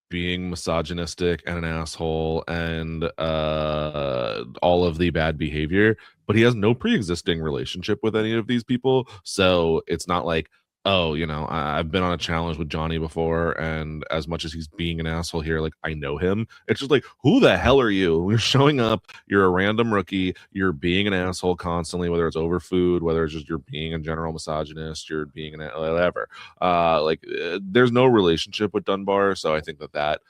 being misogynistic and an asshole and all of the bad behavior, but he has no pre-existing relationship with any of these people, so it's not like, oh, I've been on a challenge with Johnny before, and as much as he's being an asshole here, like, I know him. It's just like, who the hell are you? You're showing up, you're a random rookie, you're being an asshole constantly, whether it's over food, whether it's just you're being a general misogynist, you're being an whatever. There's no relationship with Dunbar, so I think that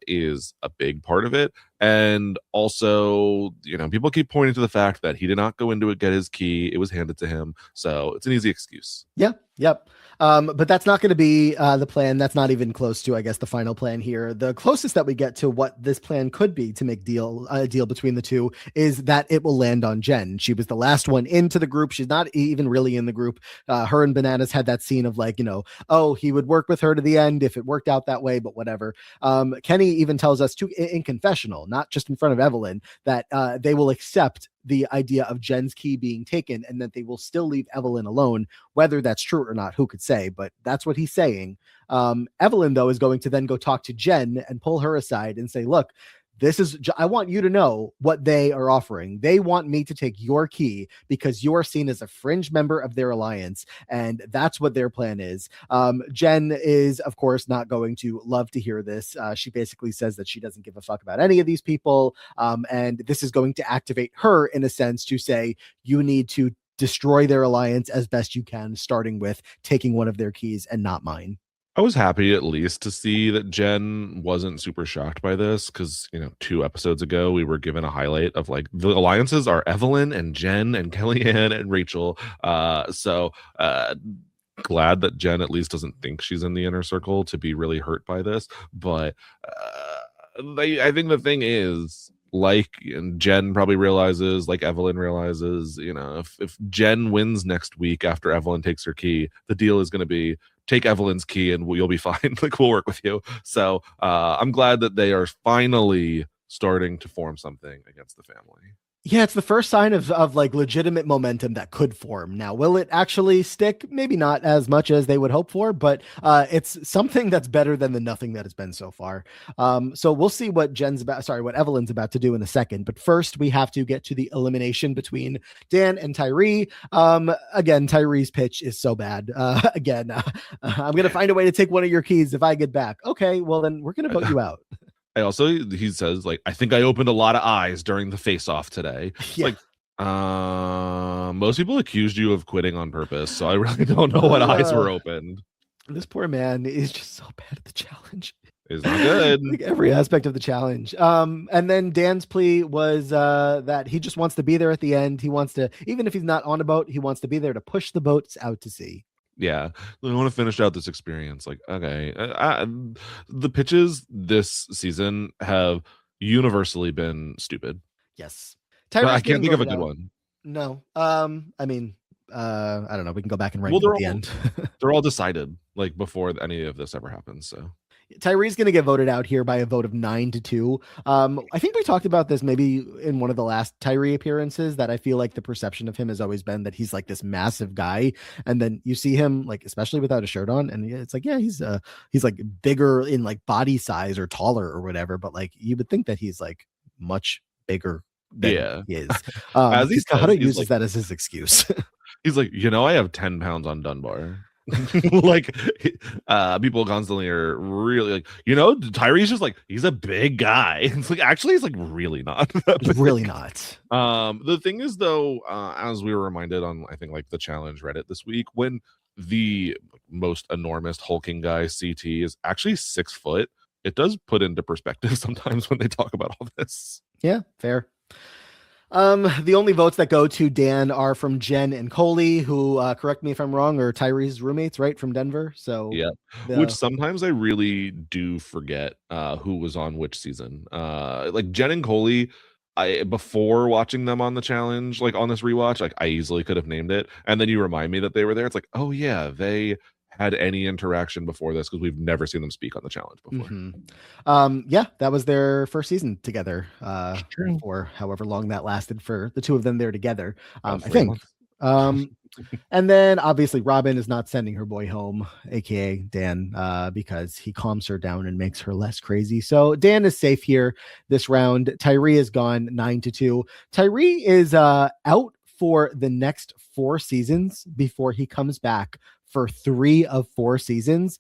is a big part of it. And also, people keep pointing to the fact that he did not go into it, get his key. It was handed to him. So it's an easy excuse. Yeah, yep. But that's not going to be the plan. That's not even close to, I guess, the final plan here. The closest that we get to what this plan could be to make a deal between the two is that it will land on Jen. She was the last one into the group. She's not even really in the group. Her and Bananas had that scene of like, oh, he would work with her to the end if it worked out that way, but whatever. Kenny even tells us in confessional, not just in front of Evelyn, that they will accept the idea of Jen's key being taken and that they will still leave Evelyn alone. Whether that's true or not, who could say, but that's what he's saying. Evelyn, though, is going to then go talk to Jen and pull her aside and say, look, I want you to know what they are offering. They want me to take your key because you are seen as a fringe member of their alliance. And that's what their plan is. Jen is, of course, not going to love to hear this. She basically says that she doesn't give a fuck about any of these people. And this is going to activate her in a sense to say, you need to destroy their alliance as best you can, starting with taking one of their keys and not mine. I was happy at least to see that Jen wasn't super shocked by this because, 2 episodes ago, we were given a highlight of like the alliances are Evelyn and Jen and Kellyanne and Rachel. Glad that Jen at least doesn't think she's in the inner circle to be really hurt by this. But I think the thing is, like, and Jen probably realizes, like Evelyn realizes, if Jen wins next week after Evelyn takes her key, the deal is going to be take Evelyn's key and you'll be fine. Like, we'll work with you. So I'm glad that they are finally starting to form something against the family. Yeah, it's the first sign of like legitimate momentum that could form. Now, will it actually stick? Maybe not as much as they would hope for, but it's something that's better than the nothing that has been so far. So we'll see what what Evelyn's about to do in a second. But first, we have to get to the elimination between Dan and Tyree. Again, Tyree's pitch is so bad. I'm gonna find a way to take one of your keys if I get back. Okay, well then we're gonna vote you out. He says, like, I think I opened a lot of eyes during the face-off today. It's Yeah. like, most people accused you of quitting on purpose, so I really don't know what eyes were opened. This poor man is just so bad at the challenge. It's not good. Like every aspect of the challenge. And then Dan's plea was that he just wants to be there at the end. He wants to, even if he's not on a boat, he wants to be there to push the boats out to sea. Yeah, I want to finish out this experience. Like, okay, the pitches this season have universally been stupid. Yes. But I Tyree's can't getting think of a voted good out. one. No. I mean, I don't know. We can go back and rank Well, them at the end. they're all decided like before any of this ever happens. So Tyree's going to get voted out here by a vote of 9-2. I think we talked about this maybe in one of the last Tyree appearances that I feel like the perception of him has always been that he's like this massive guy. And then you see him like, especially without a shirt on. And it's like, yeah, he's like bigger in like body size or taller or whatever. But like, you would think that he's like much bigger than he is. As he Kahara says, uses that as his excuse. He's like, I have 10 pounds on Dunbar. Like, people constantly are really like, Tyree's just like, he's a big guy. It's like, actually, he's like really not. Really not. The thing is, though, as we were reminded on, I think, like the challenge Reddit this week, when the most enormous hulking guy CT is actually 6 foot, it does put into perspective sometimes when they talk about all this. Yeah, fair. The only votes that go to Dan are from Jen and Coley, who, correct me if I'm wrong, are Tyree's roommates, right, from Denver. So yeah, which sometimes I really do forget who was on which season. Like Jen and Coley, I before watching them on the challenge, like on this rewatch, like I easily could have named it. And then you remind me that they were there. It's like, oh yeah, they had any interaction before this because we've never seen them speak on the challenge before. Yeah, that was their first season together, True. for however long that lasted for the two of them there together. About I 3 think. months. Um, And then obviously Robin is not sending her boy home, aka Dan, because he calms her down and makes her less crazy. So Dan is safe here this round. Tyree is gone 9-2. Tyree is out for the next 4 seasons before he comes back for 3 of 4 seasons.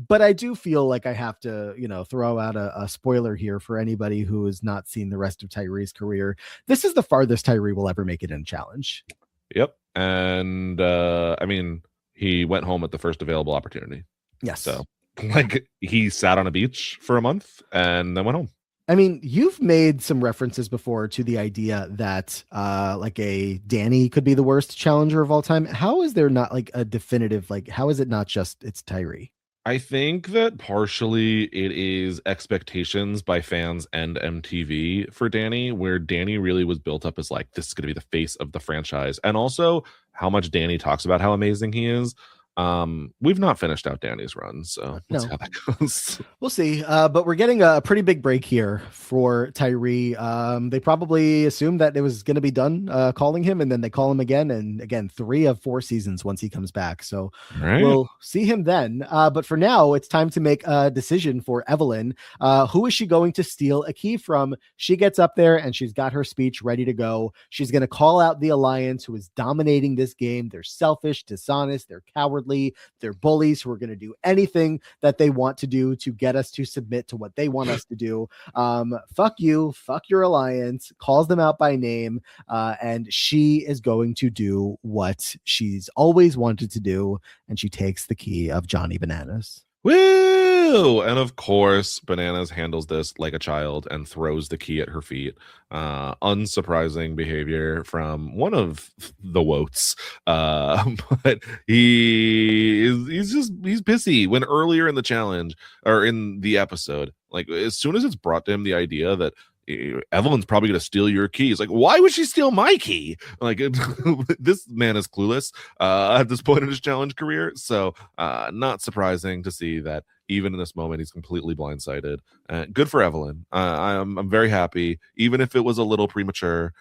But I do feel like I have to, throw out a spoiler here for anybody who has not seen the rest of Tyree's career. This is the farthest Tyree will ever make it in a challenge. Yep. And I mean, he went home at the first available opportunity. Yes. So like he sat on a beach for a month and then went home. I mean, you've made some references before to the idea that like a Danny could be the worst challenger of all time. How is there not like a definitive, like, how is it not just it's Tyree? I think that partially it is expectations by fans and MTV for Danny, where Danny really was built up as like, this is going to be the face of the franchise. And also how much Danny talks about how amazing he is. We've not finished out Danny's run, so we'll see No. how that goes. We'll see. But we're getting a pretty big break here for Tyree. They probably assumed that it was going to be done calling him, and then they call him again. And again, 3 of 4 seasons once he comes back. So Right. we'll see him then. But for now, it's time to make a decision for Evelyn. Who is she going to steal a key from? She gets up there and she's got her speech ready to go. She's going to call out the Alliance, who is dominating this game. They're selfish, dishonest, they're cowardly, they're bullies who are going to do anything that they want to do to get us to submit to what they want us to do. Fuck you, fuck your Alliance, calls them out by name, and she is going to do what she's always wanted to do, and she takes the key of Johnny Bananas. Woo! And of course, Bananas handles this like a child and throws the key at her feet. Unsurprising behavior from one of the Woats. But he's pissy when earlier in the challenge or in the episode, like as soon as it's brought to him the idea that Evelyn's probably going to steal your key. It's like, why would she steal my key? Like, this man is clueless at this point in his challenge career. So, not surprising to see that even in this moment, he's completely blindsided. Good for Evelyn. I'm very happy. Even if it was a little premature,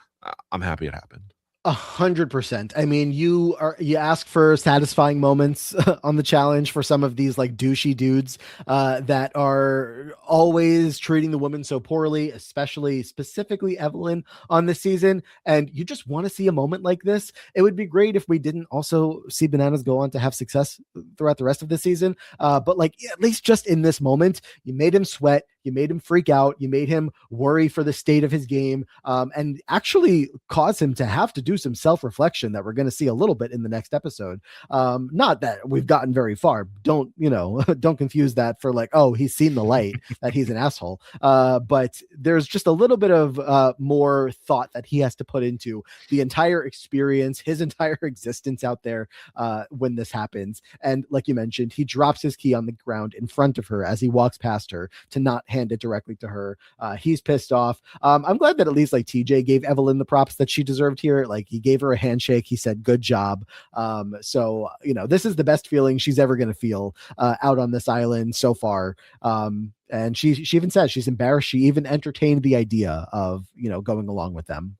I'm happy it happened. 100%. I mean, you ask for satisfying moments on the challenge for some of these like douchey dudes that are always treating the woman so poorly, specifically Evelyn on this season. And you just want to see a moment like this. It would be great if we didn't also see Bananas go on to have success throughout the rest of the season. But like at least just in this moment, you made him sweat. You made him freak out. You made him worry for the state of his game, and actually cause him to have to do some self-reflection that we're going to see a little bit in the next episode. Not that we've gotten very far. Don't don't confuse that for like, oh, he's seen the light, that he's an asshole. But there's just a little bit of more thought that he has to put into the entire experience, his entire existence out there when this happens. And like you mentioned, he drops his key on the ground in front of her as he walks past her to not hand it directly to her. He's pissed off. I'm glad that at least like TJ gave Evelyn the props that she deserved here. Like he gave her a handshake. He said, good job. So, this is the best feeling she's ever going to feel out on this island so far. And she even says she's embarrassed. She even entertained the idea of, going along with them.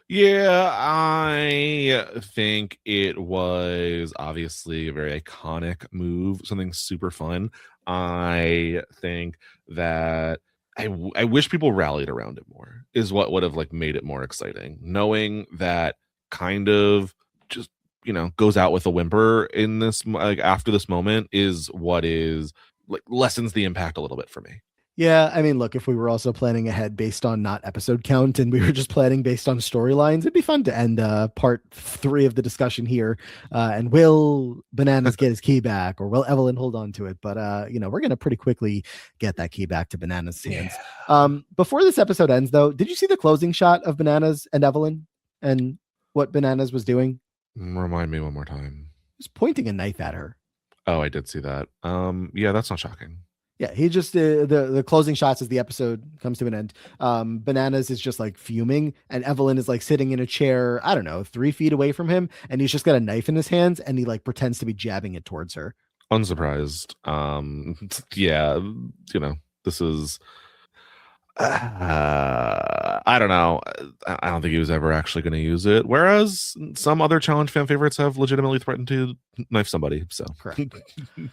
Yeah, I think it was obviously a very iconic move, something super fun. I think that I wish people rallied around it more is what would have like made it more exciting. Knowing that kind of just goes out with a whimper in this like after this moment is what is like lessens the impact a little bit for me. Yeah, I mean, look, if we were also planning ahead based on not episode count and we were just planning based on storylines, it'd be fun to end part 3 of the discussion here. And will Bananas get his key back, or will Evelyn hold on to it? But we're gonna pretty quickly get that key back to Bananas' hands. Yeah. Before this episode ends, though, did you see the closing shot of Bananas and Evelyn and what Bananas was doing? Remind me one more time. He was pointing a knife at her. Oh, I did see that. Yeah, that's not shocking. Yeah, he just the closing shots as the episode comes to an end. Bananas is just like fuming, and Evelyn is like sitting in a chair, I don't know, 3 feet away from him, and he's just got a knife in his hands, and he like pretends to be jabbing it towards her. Unsurprised. Yeah, this is I don't know. I don't think he was ever actually going to use it. Whereas some other challenge fan favorites have legitimately threatened to knife somebody. So Correct. there we go.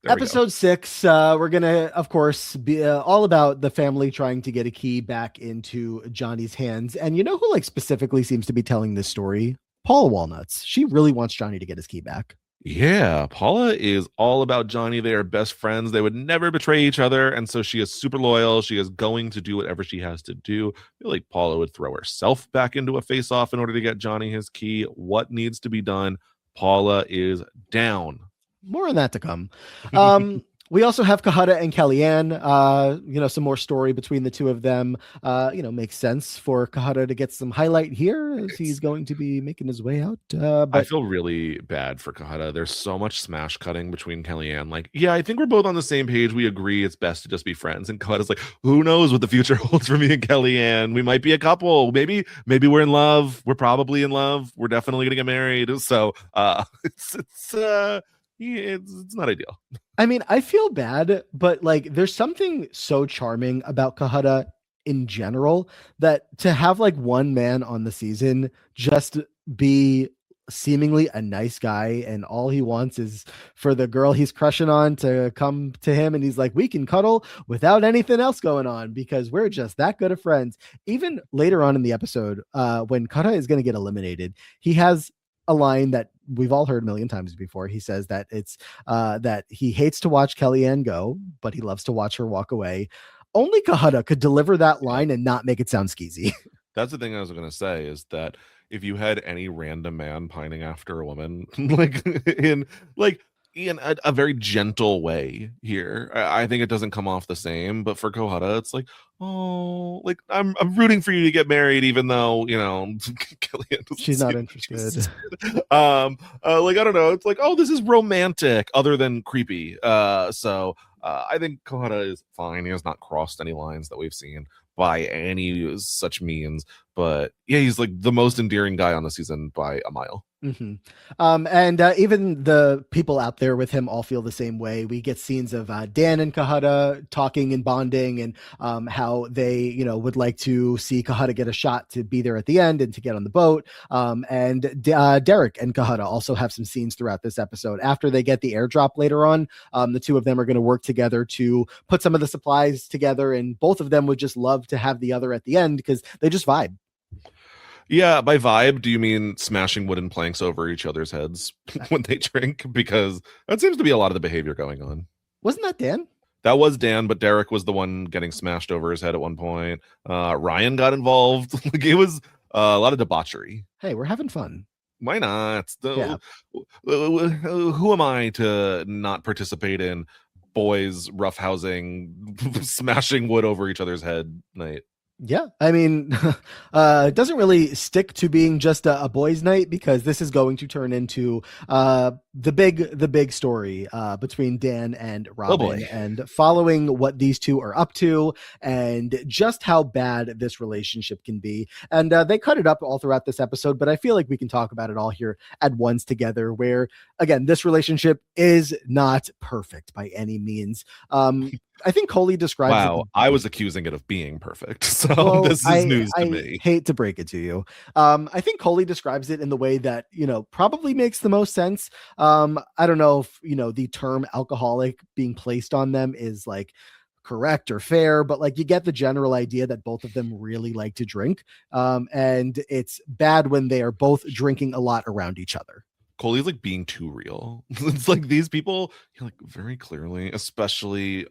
Episode 6, we're gonna, of course, be all about the family trying to get a key back into Johnny's hands. And you know who, like, specifically seems to be telling this story? Paula Walnuts. She really wants Johnny to get his key back. Yeah, Paula is all about Johnny. They are best friends. They would never betray each other. And so she is super loyal. She is going to do whatever she has to do. I feel like Paula would throw herself back into a face off in order to get Johnny his key. What needs to be done? Paula is down. More on that to come. We also have Kahada and Kellyanne. Some more story between the two of them. Makes sense for Kahada to get some highlight here as he's going to be making his way out. I But feel really bad for Kahada. There's so much smash cutting between Kellyanne. Like, yeah, I think we're both on the same page. We agree it's best to just be friends. And Kahada's like, who knows what the future holds for me and Kellyanne? We might be a couple. Maybe we're in love. We're probably in love. We're definitely gonna get married. So it's not ideal. I mean, I feel bad, but like there's something so charming about Kahada in general that to have like one man on the season just be seemingly a nice guy and all he wants is for the girl he's crushing on to come to him and he's like, we can cuddle without anything else going on because we're just that good of friends. Even later on in the episode, when Kara is going to get eliminated, he has a line that we've all heard a million times before. He says that it's that he hates to watch Kellyanne go, but he loves to watch her walk away. Only Kahada could deliver that line and not make it sound skeezy. That's the thing I was going to say is that if you had any random man pining after a woman, in a very gentle way here, I think it doesn't come off the same. But for Kohada, it's like, oh, like I'm rooting for you to get married, even though Kellyanne She's not interested. Like I don't know, it's like, oh, this is romantic, other than creepy. I think Kohada is fine. He has not crossed any lines that we've seen by any such means. But yeah, he's like the most endearing guy on the season by a mile. Mm-hmm. And even the people out there with him all feel the same way. We get scenes of Dan and Kahada talking and bonding and how they, would like to see Kahada get a shot to be there at the end and to get on the boat. Derek and Kahada also have some scenes throughout this episode. After they get the airdrop later on, the two of them are going to work together to put some of the supplies together, and both of them would just love to have the other at the end because they just vibe. Yeah, by vibe, do you mean smashing wooden planks over each other's heads when they drink? Because that seems to be a lot of the behavior going on. Wasn't that Dan? That was Dan, but Derek was the one getting smashed over his head at one point. Ryan got involved. Like it was a lot of debauchery. Hey, we're having fun. Why not? Yeah. Who am I to not participate in boys roughhousing, smashing wood over each other's head night? Yeah, I mean, it doesn't really stick to being just a boys' night because this is going to turn into the big story between Dan and Robin and following what these two are up to and just how bad this relationship can be. And they cut it up all throughout this episode, but I feel like we can talk about it all here at once together. Where again, this relationship is not perfect by any means. I think Coley describes Wow, I was accusing it of being perfect. So this is news to me. I hate to break it to you. I think Coley describes it in the way that, probably makes the most sense. I don't know if, the term alcoholic being placed on them is like correct or fair, but like you get the general idea that both of them really like to drink. And it's bad when they are both drinking a lot around each other. Coley's like being too real. It's like these people, like very clearly, especially,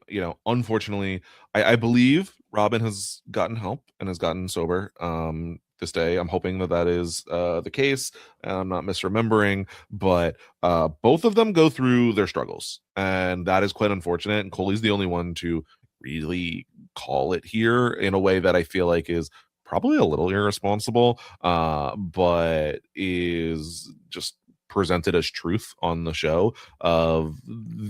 unfortunately, I believe Robin has gotten help and has gotten sober this day. I'm hoping that is the case, and I'm not misremembering, but both of them go through their struggles, and that is quite unfortunate. And Coley's the only one to really call it here in a way that I feel like is probably a little irresponsible, but is just presented as truth on the show, of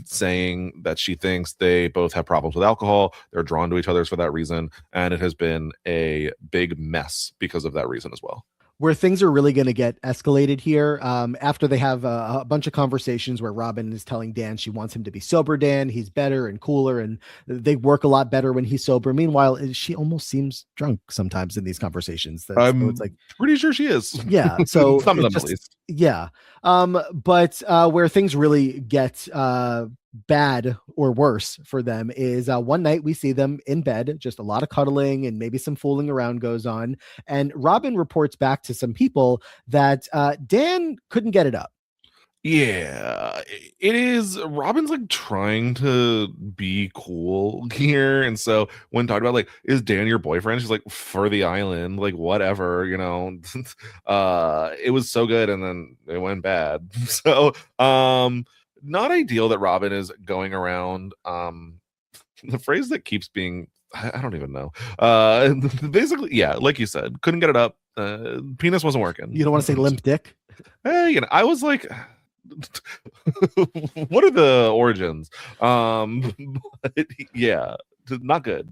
saying that she thinks they both have problems with alcohol. They're drawn to each other for that reason. And it has been a big mess because of that reason as well. Where things are really going to get escalated here, after they have a bunch of conversations where Robin is telling Dan she wants him to be sober. Dan, he's better and cooler, and they work a lot better when he's sober. Meanwhile, she almost seems drunk sometimes in these conversations. So it's like, I'm pretty sure she is. yeah. So Some of it's them, at just, least. yeah. But where things really get bad or worse for them is one night we see them in bed, just a lot of cuddling and maybe some fooling around goes on. And Robin reports back to some people that Dan couldn't get it up. Yeah, it is. Robin's like trying to be cool here. And so when talked about like, is Dan your boyfriend? She's like, for the island, like whatever, you know. It was so good and then it went bad. So not ideal that Robin is going around. The phrase that keeps being, I don't even know. Basically, yeah, like you said, couldn't get it up. Penis wasn't working. You don't want to say limp dick? You know, I was like, what are the origins? But yeah, not good.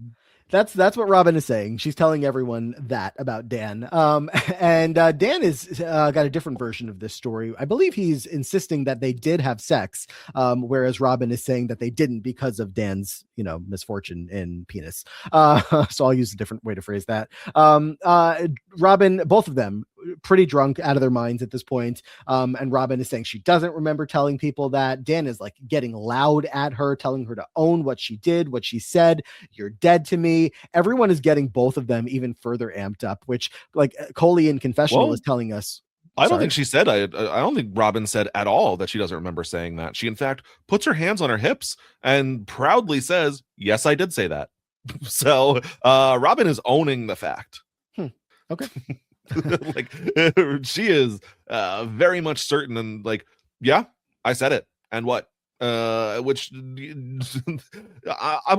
That's what Robin is saying. She's telling everyone that about Dan. And Dan is got a different version of this story. I believe he's insisting that they did have sex, whereas Robin is saying that they didn't because of Dan's, misfortune in penis. So I'll use a different way to phrase that. Robin, both of them, pretty drunk out of their minds at this point. And Robin is saying she doesn't remember telling people that. Dan is like getting loud at her, telling her to own what she did, what she said. You're dead to me. Everyone is getting both of them even further amped up, which like Coley in confessional is telling us. I don't think she said, I don't think Robin said at all that she doesn't remember saying that. She in fact puts her hands on her hips and proudly says, yes, I did say that. So Robin is owning the fact. Okay. Like she is very much certain and like, yeah, I said it. And what? Which I'm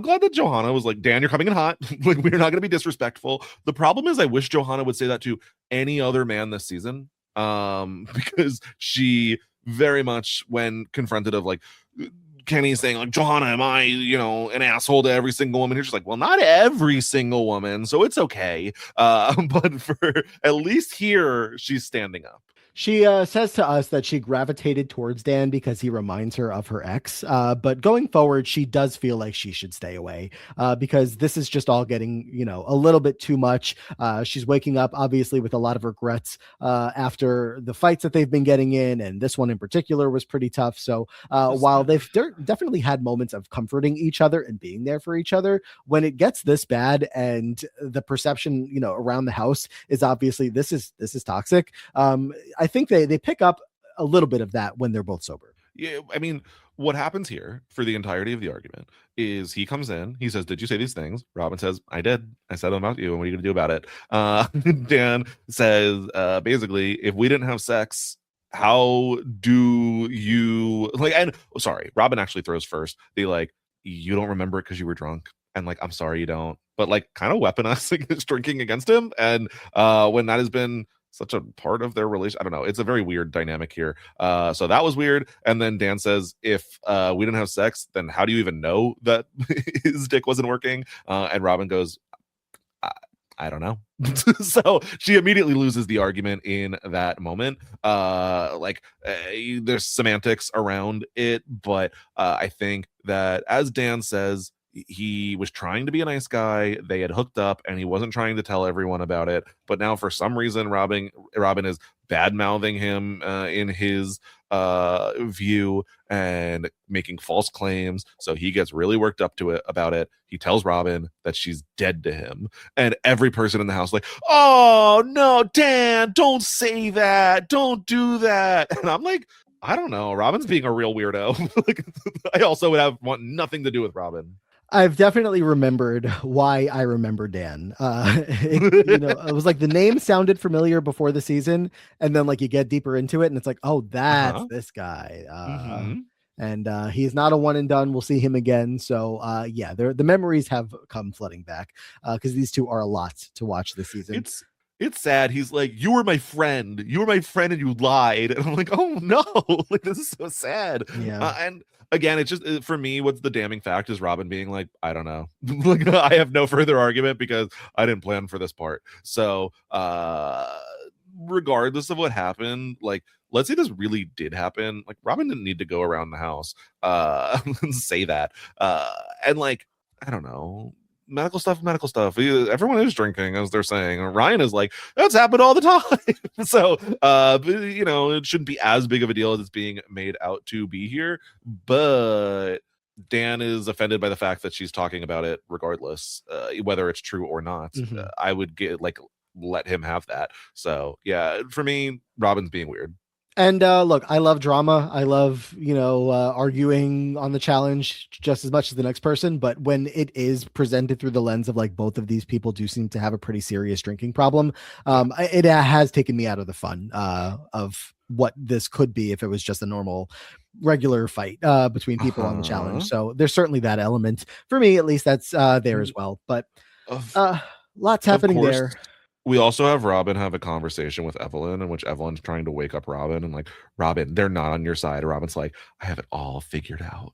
glad that Johanna was like, Dan, you're coming in hot. Like, we're not going to be disrespectful. The problem is I wish Johanna would say that to any other man this season, because she very much, when confronted of like Kenny saying like, Johanna, am I, an asshole to every single woman? You're just like, well, not every single woman, so it's okay. But for at least here, she's standing up. She says to us that she gravitated towards Dan because he reminds her of her ex. But going forward, she does feel like she should stay away because this is just all getting, a little bit too much. She's waking up, obviously, with a lot of regrets after the fights that they've been getting in. And this one in particular was pretty tough. So while they've definitely had moments of comforting each other and being there for each other, when it gets this bad and the perception, around the house is obviously this is toxic. I think they pick up a little bit of that when they're both sober. Yeah, I mean, what happens here for the entirety of the argument is he comes in, he says, did you say these things? Robin says, I did. I said them about you. And what are you going to do about it? Dan says, basically, if we didn't have sex, how do you like, and sorry, Robin actually throws first. They like, you don't remember it because you were drunk. And like, I'm sorry you don't, but like kind of weaponizing his drinking against him. And when that has been such a part of their relation, I don't know. It's a very weird dynamic here. So that was weird. And then Dan says, if we didn't have sex, then how do you even know that his dick wasn't working? And Robin goes, I don't know. So she immediately loses the argument in that moment. There's semantics around it, but I think that, as Dan says, he was trying to be a nice guy. They had hooked up and he wasn't trying to tell everyone about it. But now for some reason, Robin is bad mouthing him in his view and making false claims. So he gets really worked up to it about it. He tells Robin that she's dead to him. And every person in the house like, oh no, Dan, don't say that. Don't do that. And I'm like, I don't know. Robin's being a real weirdo. Like, I also would want nothing to do with Robin. I've definitely remembered why I remember Dan. It was like the name sounded familiar before the season, and then like you get deeper into it, and it's like, oh, that's this guy. And he's not a one and done. We'll see him again. So the memories have come flooding back because these two are a lot to watch this season. it's sad. He's like, you were my friend. You were my friend and you lied. And I'm like, oh no, like this is so sad. Yeah. And again, it's just for me, what's the damning fact is Robin being like, I don't know. Like I have no further argument because I didn't plan for this part. So regardless of what happened, like let's say this really did happen. Like Robin didn't need to go around the house and say that. And like, I don't know, medical stuff. Everyone is drinking, as they're saying. And Ryan is like, that's happened all the time. So, you know, it shouldn't be as big of a deal as it's being made out to be here. But Dan is offended by the fact that she's talking about it, regardless, whether it's true or not. Mm-hmm. I would get like let him have that. So, yeah, for me, Robin's being weird. And look, I love drama. I love, arguing on the challenge just as much as the next person. But when it is presented through the lens of like both of these people do seem to have a pretty serious drinking problem, Yeah. it has taken me out of the fun of what this could be if it was just a normal, regular fight between people on the challenge. Uh-huh. So there's certainly that element for me, at least. That's there as well. But Of uh, lots of happening course, there. we also have Robin have a conversation with Evelyn in which Evelyn's trying to wake up Robin and like, Robin, they're not on your side. Robin's like, I have it all figured out.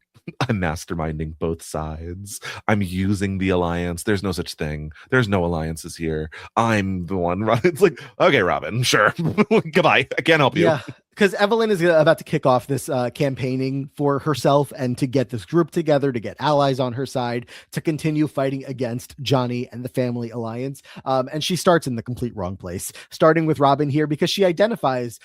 I'm masterminding both sides. I'm using the alliance. There's no such thing. There's no alliances here. I'm the one. It's like, okay, Robin, sure. Goodbye. I can't help you. Yeah, because Evelyn is about to kick off this campaigning for herself and to get this group together, to get allies on her side, to continue fighting against Johnny and the family alliance. And she starts in the complete wrong place, starting with Robin here because she identifies,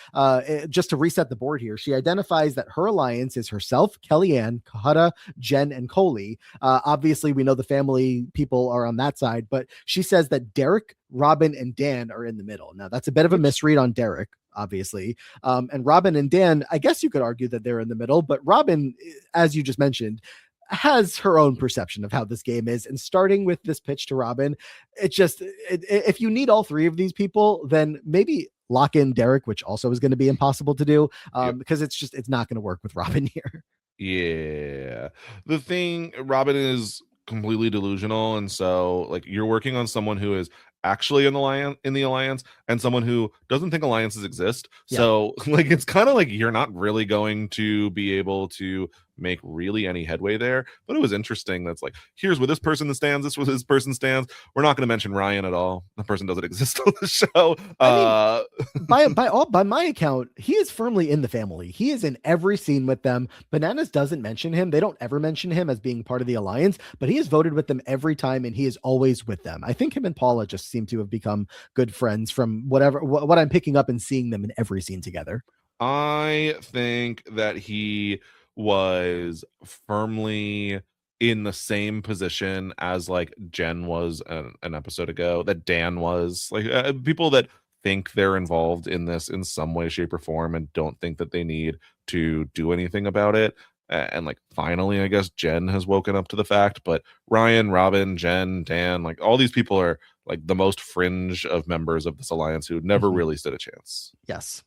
just to reset the board here, she identifies that her alliance is herself, Kellyanne, Kahada, Jen, and Coley. Obviously, we know the family people are on that side, but she says that Derek, Robin, and Dan are in the middle. Now, that's a bit of a misread on Derek, obviously. And Robin and Dan, I guess you could argue that they're in the middle, but Robin, as you just mentioned, has her own perception of how this game is. And starting with this pitch to Robin, if you need all three of these people, then maybe lock in Derek, which also is going to be impossible to do Yep. because it's not going to work with Robin here. Yeah. The thing, Robin is completely delusional, and so like you're working on someone who is actually in the alliance and someone who doesn't think alliances exist. Yeah. So like it's kind of like you're not really going to be able to make really any headway there. But it was interesting that's like, here's where this person stands, this was this person stands. We're not going to mention Ryan at all. The person doesn't exist on the show. I mean, by my account, he is firmly in the family. He is in every scene with them. Bananas doesn't mention him. They don't ever mention him as being part of the alliance, but he has voted with them every time and he is always with them. I think him and Paula just seem to have become good friends from what I'm picking up and seeing them in every scene together. I think that he was firmly in the same position as like Jen was an episode ago, that Dan was like people that think they're involved in this in some way, shape, or form and don't think that they need to do anything about it. And like finally, I guess Jen has woken up to the fact, but Ryan, Robin, Jen, Dan, like all these people are like the most fringe of members of this alliance who never Mhm. really stood a chance. Yes.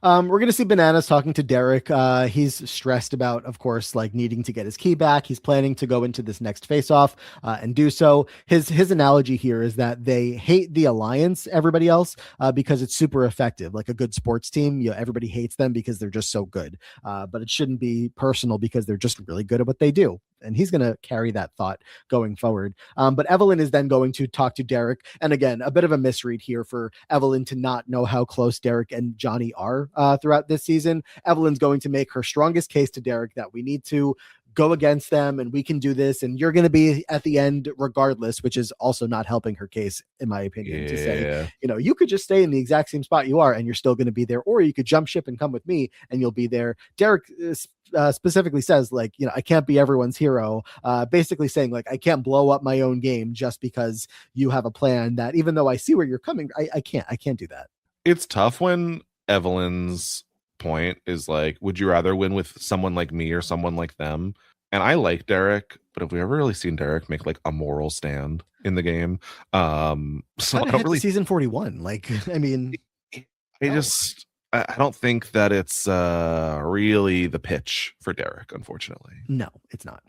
We're gonna see Bananas talking to Derek. He's stressed about, of course, like needing to get his key back. He's planning to go into this next face-off and do so. His analogy here is that they hate the alliance, everybody else, because it's super effective. Like a good sports team, everybody hates them because they're just so good. But it shouldn't be personal because they're just really good at what they do. And he's going to carry that thought going forward. But Evelyn is then going to talk to Derek. And again, a bit of a misread here for Evelyn to not know how close Derek and Johnny are throughout this season. Evelyn's going to make her strongest case to Derek that we need to go against them and we can do this and you're going to be at the end regardless, which is also not helping her case, in my opinion, to say, Yeah. you could just stay in the exact same spot you are and you're still going to be there, or you could jump ship and come with me and you'll be there. Derek specifically says, like, I can't be everyone's hero, basically saying, like, I can't blow up my own game just because you have a plan that, even though I see where you're coming, I can't do that. It's tough when Evelyn's point is like, would you rather win with someone like me or someone like them? And I like Derek, but have we ever really seen Derek make like a moral stand in the game? So Kind I of don't hit the really season 41. Like, I mean, I no. just I don't think that it's really the pitch for Derek, unfortunately. No, it's not.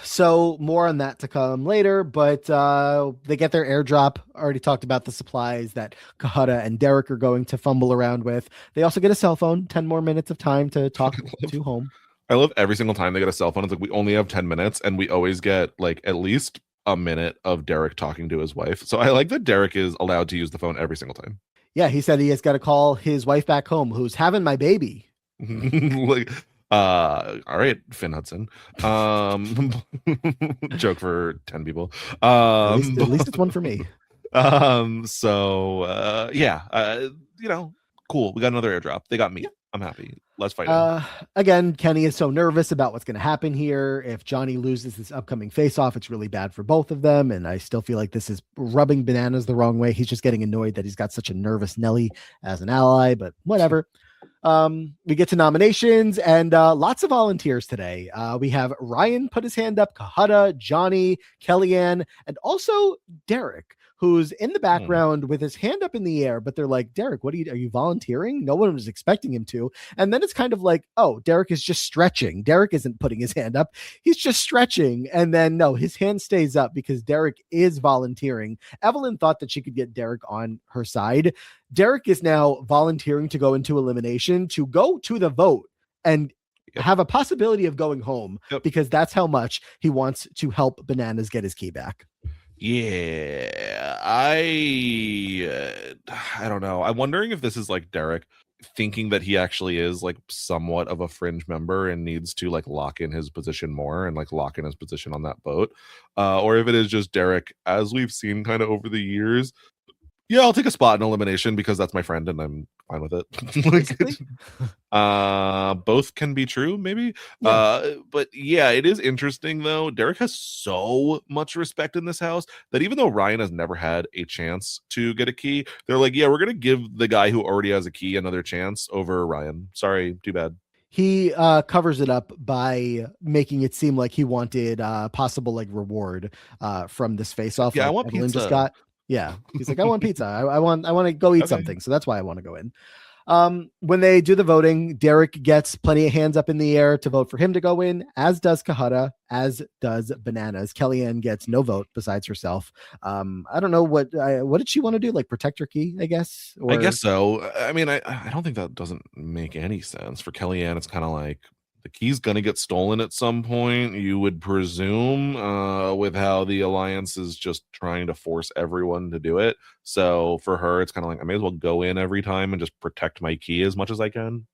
So more on that to come later, but they get their airdrop. Already talked about the supplies that Kahada and Derek are going to fumble around with. They also get a cell phone, 10 more minutes of time to talk to home. I love every single time they get a cell phone. It's like we only have 10 minutes, and we always get like at least a minute of Derek talking to his wife. So I like that Derek is allowed to use the phone every single time. Yeah, he said he has got to call his wife back home, who's having my baby. Like, all right, Finn Hudson. Joke for 10 people. At least it's one for me. Yeah, cool. We got another airdrop. They got me. I'm happy. Let's fight him. Again, Kenny is so nervous about what's going to happen here. If Johnny loses this upcoming face-off, it's really bad for both of them. And I still feel like this is rubbing Bananas the wrong way. He's just getting annoyed that he's got such a nervous Nelly as an ally, but whatever. We get to nominations and lots of volunteers today. We have Ryan put his hand up, Kahada, Johnny, Kellyanne, and also Derek, who's in the background with his hand up in the air, but they're like, Derek, are you volunteering? No one was expecting him to. And then it's kind of like, oh, Derek is just stretching. Derek isn't putting his hand up. He's just stretching. And then no, his hand stays up because Derek is volunteering. Evelyn thought that she could get Derek on her side. Derek is now volunteering to go into elimination, to go to the vote and have a possibility of going home because that's how much he wants to help Bananas get his key back. Yeah, I don't know. I'm wondering if this is like Derek thinking that he actually is like somewhat of a fringe member and needs to like lock in his position more and like lock in his position on that boat, or if it is just Derek, as we've seen kind of over the years. Yeah, I'll take a spot in elimination because that's my friend and I'm fine with it. Both can be true, maybe. Yeah. But yeah, it is interesting though. Derek has so much respect in this house that even though Ryan has never had a chance to get a key, they're like, yeah, we're gonna give the guy who already has a key another chance over Ryan. Sorry, too bad. He covers it up by making it seem like he wanted possible like reward from this face-off. Yeah, like I want Evelyn pizza. Just got. Yeah, he's like, I want pizza. I want to go eat something. So that's why I want to go in. When they do the voting, Derek gets plenty of hands up in the air to vote for him to go in, as does Kahada, as does Bananas. Kellyanne gets no vote besides herself. I don't know what did she want to do? Like protect her key, I guess. I guess so. I mean, I don't think that doesn't make any sense for Kellyanne. It's kind of like the key's gonna get stolen at some point, you would presume, with how the alliance is just trying to force everyone to do it. So for her, it's kind of like I may as well go in every time and just protect my key as much as I can.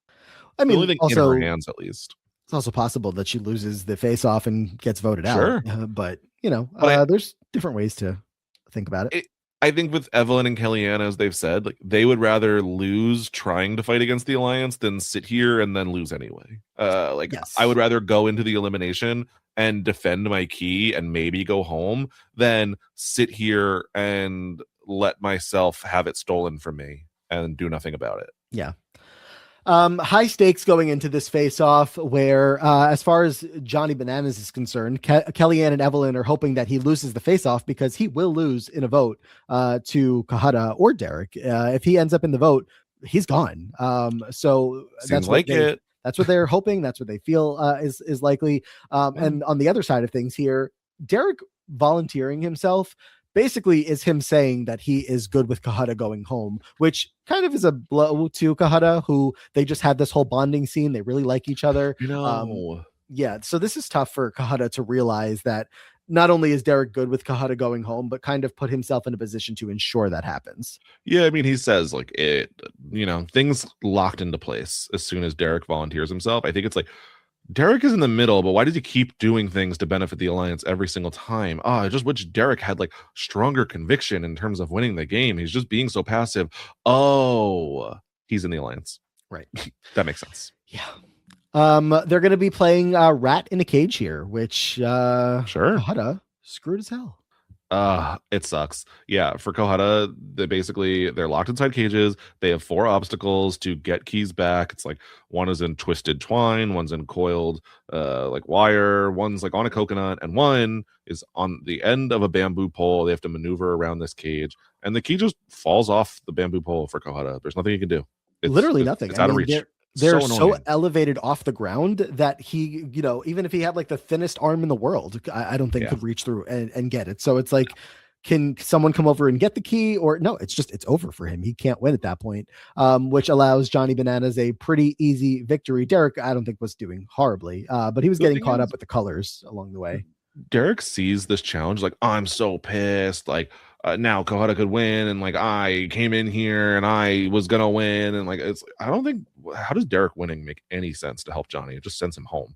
I mean, the only thing also in her hands, at least. It's also possible that she loses the face-off and gets voted Sure. out. But there's different ways to think about it. I think with Evelyn and Kellyanne, as they've said, like they would rather lose trying to fight against the alliance than sit here and then lose anyway. Yes. I would rather go into the elimination and defend my key and maybe go home than sit here and let myself have it stolen from me and do nothing about it. Yeah. High stakes going into this face-off where, as far as Johnny Bananas is concerned, Kellyanne and Evelyn are hoping that he loses the face-off because he will lose in a vote to Kahada or Derek. If he ends up in the vote, he's gone. So Seems like it. That's what they're hoping. That's what they feel is likely. And on the other side of things here, Derek volunteering himself basically is him saying that he is good with Kahada going home, which kind of is a blow to Kahada, who they just had this whole bonding scene. They really like each other. Yeah. So this is tough for Kahada to realize that not only is Derek good with Kahada going home, but kind of put himself in a position to ensure that happens. Yeah, I mean, he says like things locked into place as soon as Derek volunteers himself. I think it's like Derek is in the middle, but why does he keep doing things to benefit the alliance every single time? I just wish Derek had like stronger conviction in terms of winning the game. He's just being so passive. Oh, he's in the alliance. Right. That makes sense. Yeah. They're going to be playing Rat in a Cage here, which sure. Kahada screwed as hell. It sucks. Yeah, for Kohada, they're locked inside cages. They have 4 obstacles to get keys back. It's like one is in twisted twine, one's in coiled like wire, one's like on a coconut, and one is on the end of a bamboo pole. They have to maneuver around this cage, and the key just falls off the bamboo pole for Kohada. There's nothing you can do. Literally nothing. It's I out of mean, reach. they're So so annoying. elevated off the ground that he, even if he had like the thinnest arm in the world, I don't think Yeah. could reach through and get it. So it's like, can someone come over and get the key? Or no, it's over for him. He can't win at that point, which allows Johnny Bananas a pretty easy victory. Derek, I don't think was doing horribly, but he was The getting thing caught up is, with the colors along the way. Derek sees this challenge like, I'm so pissed. Like, now Kohada could win, and like I came in here and I was gonna win, and like it's. I don't think. How does Derek winning make any sense to help Johnny? It just sends him home,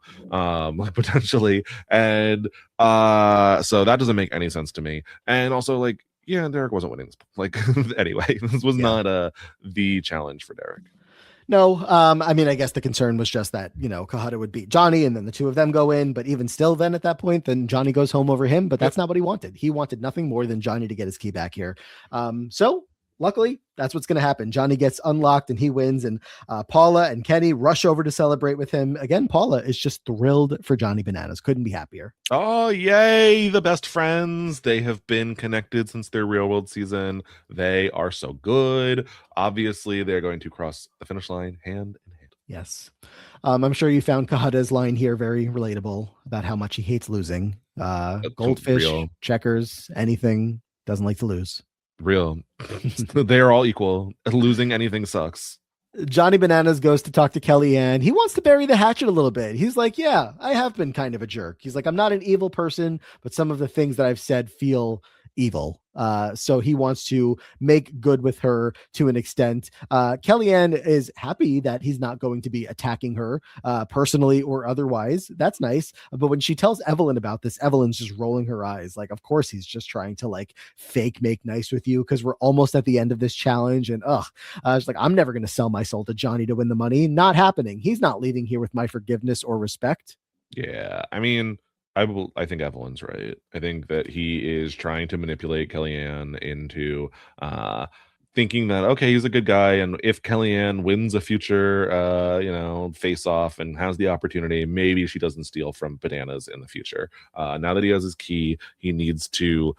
like potentially, and so that doesn't make any sense to me. And also, like, yeah, Derek wasn't winning this. Like, anyway, this was Yeah. not the challenge for Derek. No, I mean, I guess the concern was just that, Kahada would beat Johnny and then the two of them go in. But even still, then at that point, then Johnny goes home over him. But Yep. that's not what he wanted. He wanted nothing more than Johnny to get his key back here. So luckily, that's what's going to happen. Johnny gets unlocked and he wins. And Paula and Kenny rush over to celebrate with him. Again, Paula is just thrilled for Johnny Bananas. Couldn't be happier. Oh, yay, the best friends. They have been connected since their real world season. They are so good. Obviously, they're going to cross the finish line hand in hand. Yes. I'm sure you found Kahada's line here very relatable about how much he hates losing. Goldfish, Real, checkers, anything, doesn't like to lose. real. They are all equal. Losing anything sucks. Johnny Bananas goes to talk to Kellyanne. He wants to bury the hatchet a little bit. He's like, yeah, I have been kind of a jerk. He's like, I'm not an evil person, but some of the things that I've said feel evil. So he wants to make good with her to an extent. Kellyanne is happy that he's not going to be attacking her personally or otherwise. That's nice. But when she tells Evelyn about this, Evelyn's just rolling her eyes. Like, of course, he's just trying to like fake make nice with you because we're almost at the end of this challenge. And it's like, I'm never going to sell my soul to Johnny to win the money. Not happening. He's not leaving here with my forgiveness or respect. Yeah, I mean, I think Evelyn's right. I think that he is trying to manipulate Kellyanne into thinking that okay, he's a good guy, and if Kellyanne wins a future face off and has the opportunity, maybe she doesn't steal from Bananas in the future. Now that he has his key, he needs to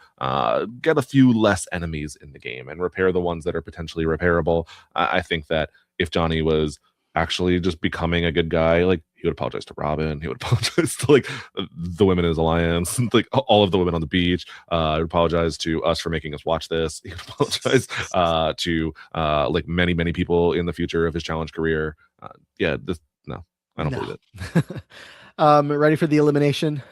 get a few less enemies in the game and repair the ones that are potentially repairable. I think that if Johnny was actually just becoming a good guy, like he would apologize to Robin, he would apologize to like the women in his alliance, like all of the women on the beach. He would apologize to us for making us watch this. He would apologize to like many people in the future of his challenge career. No, I don't believe it. Ready for the elimination?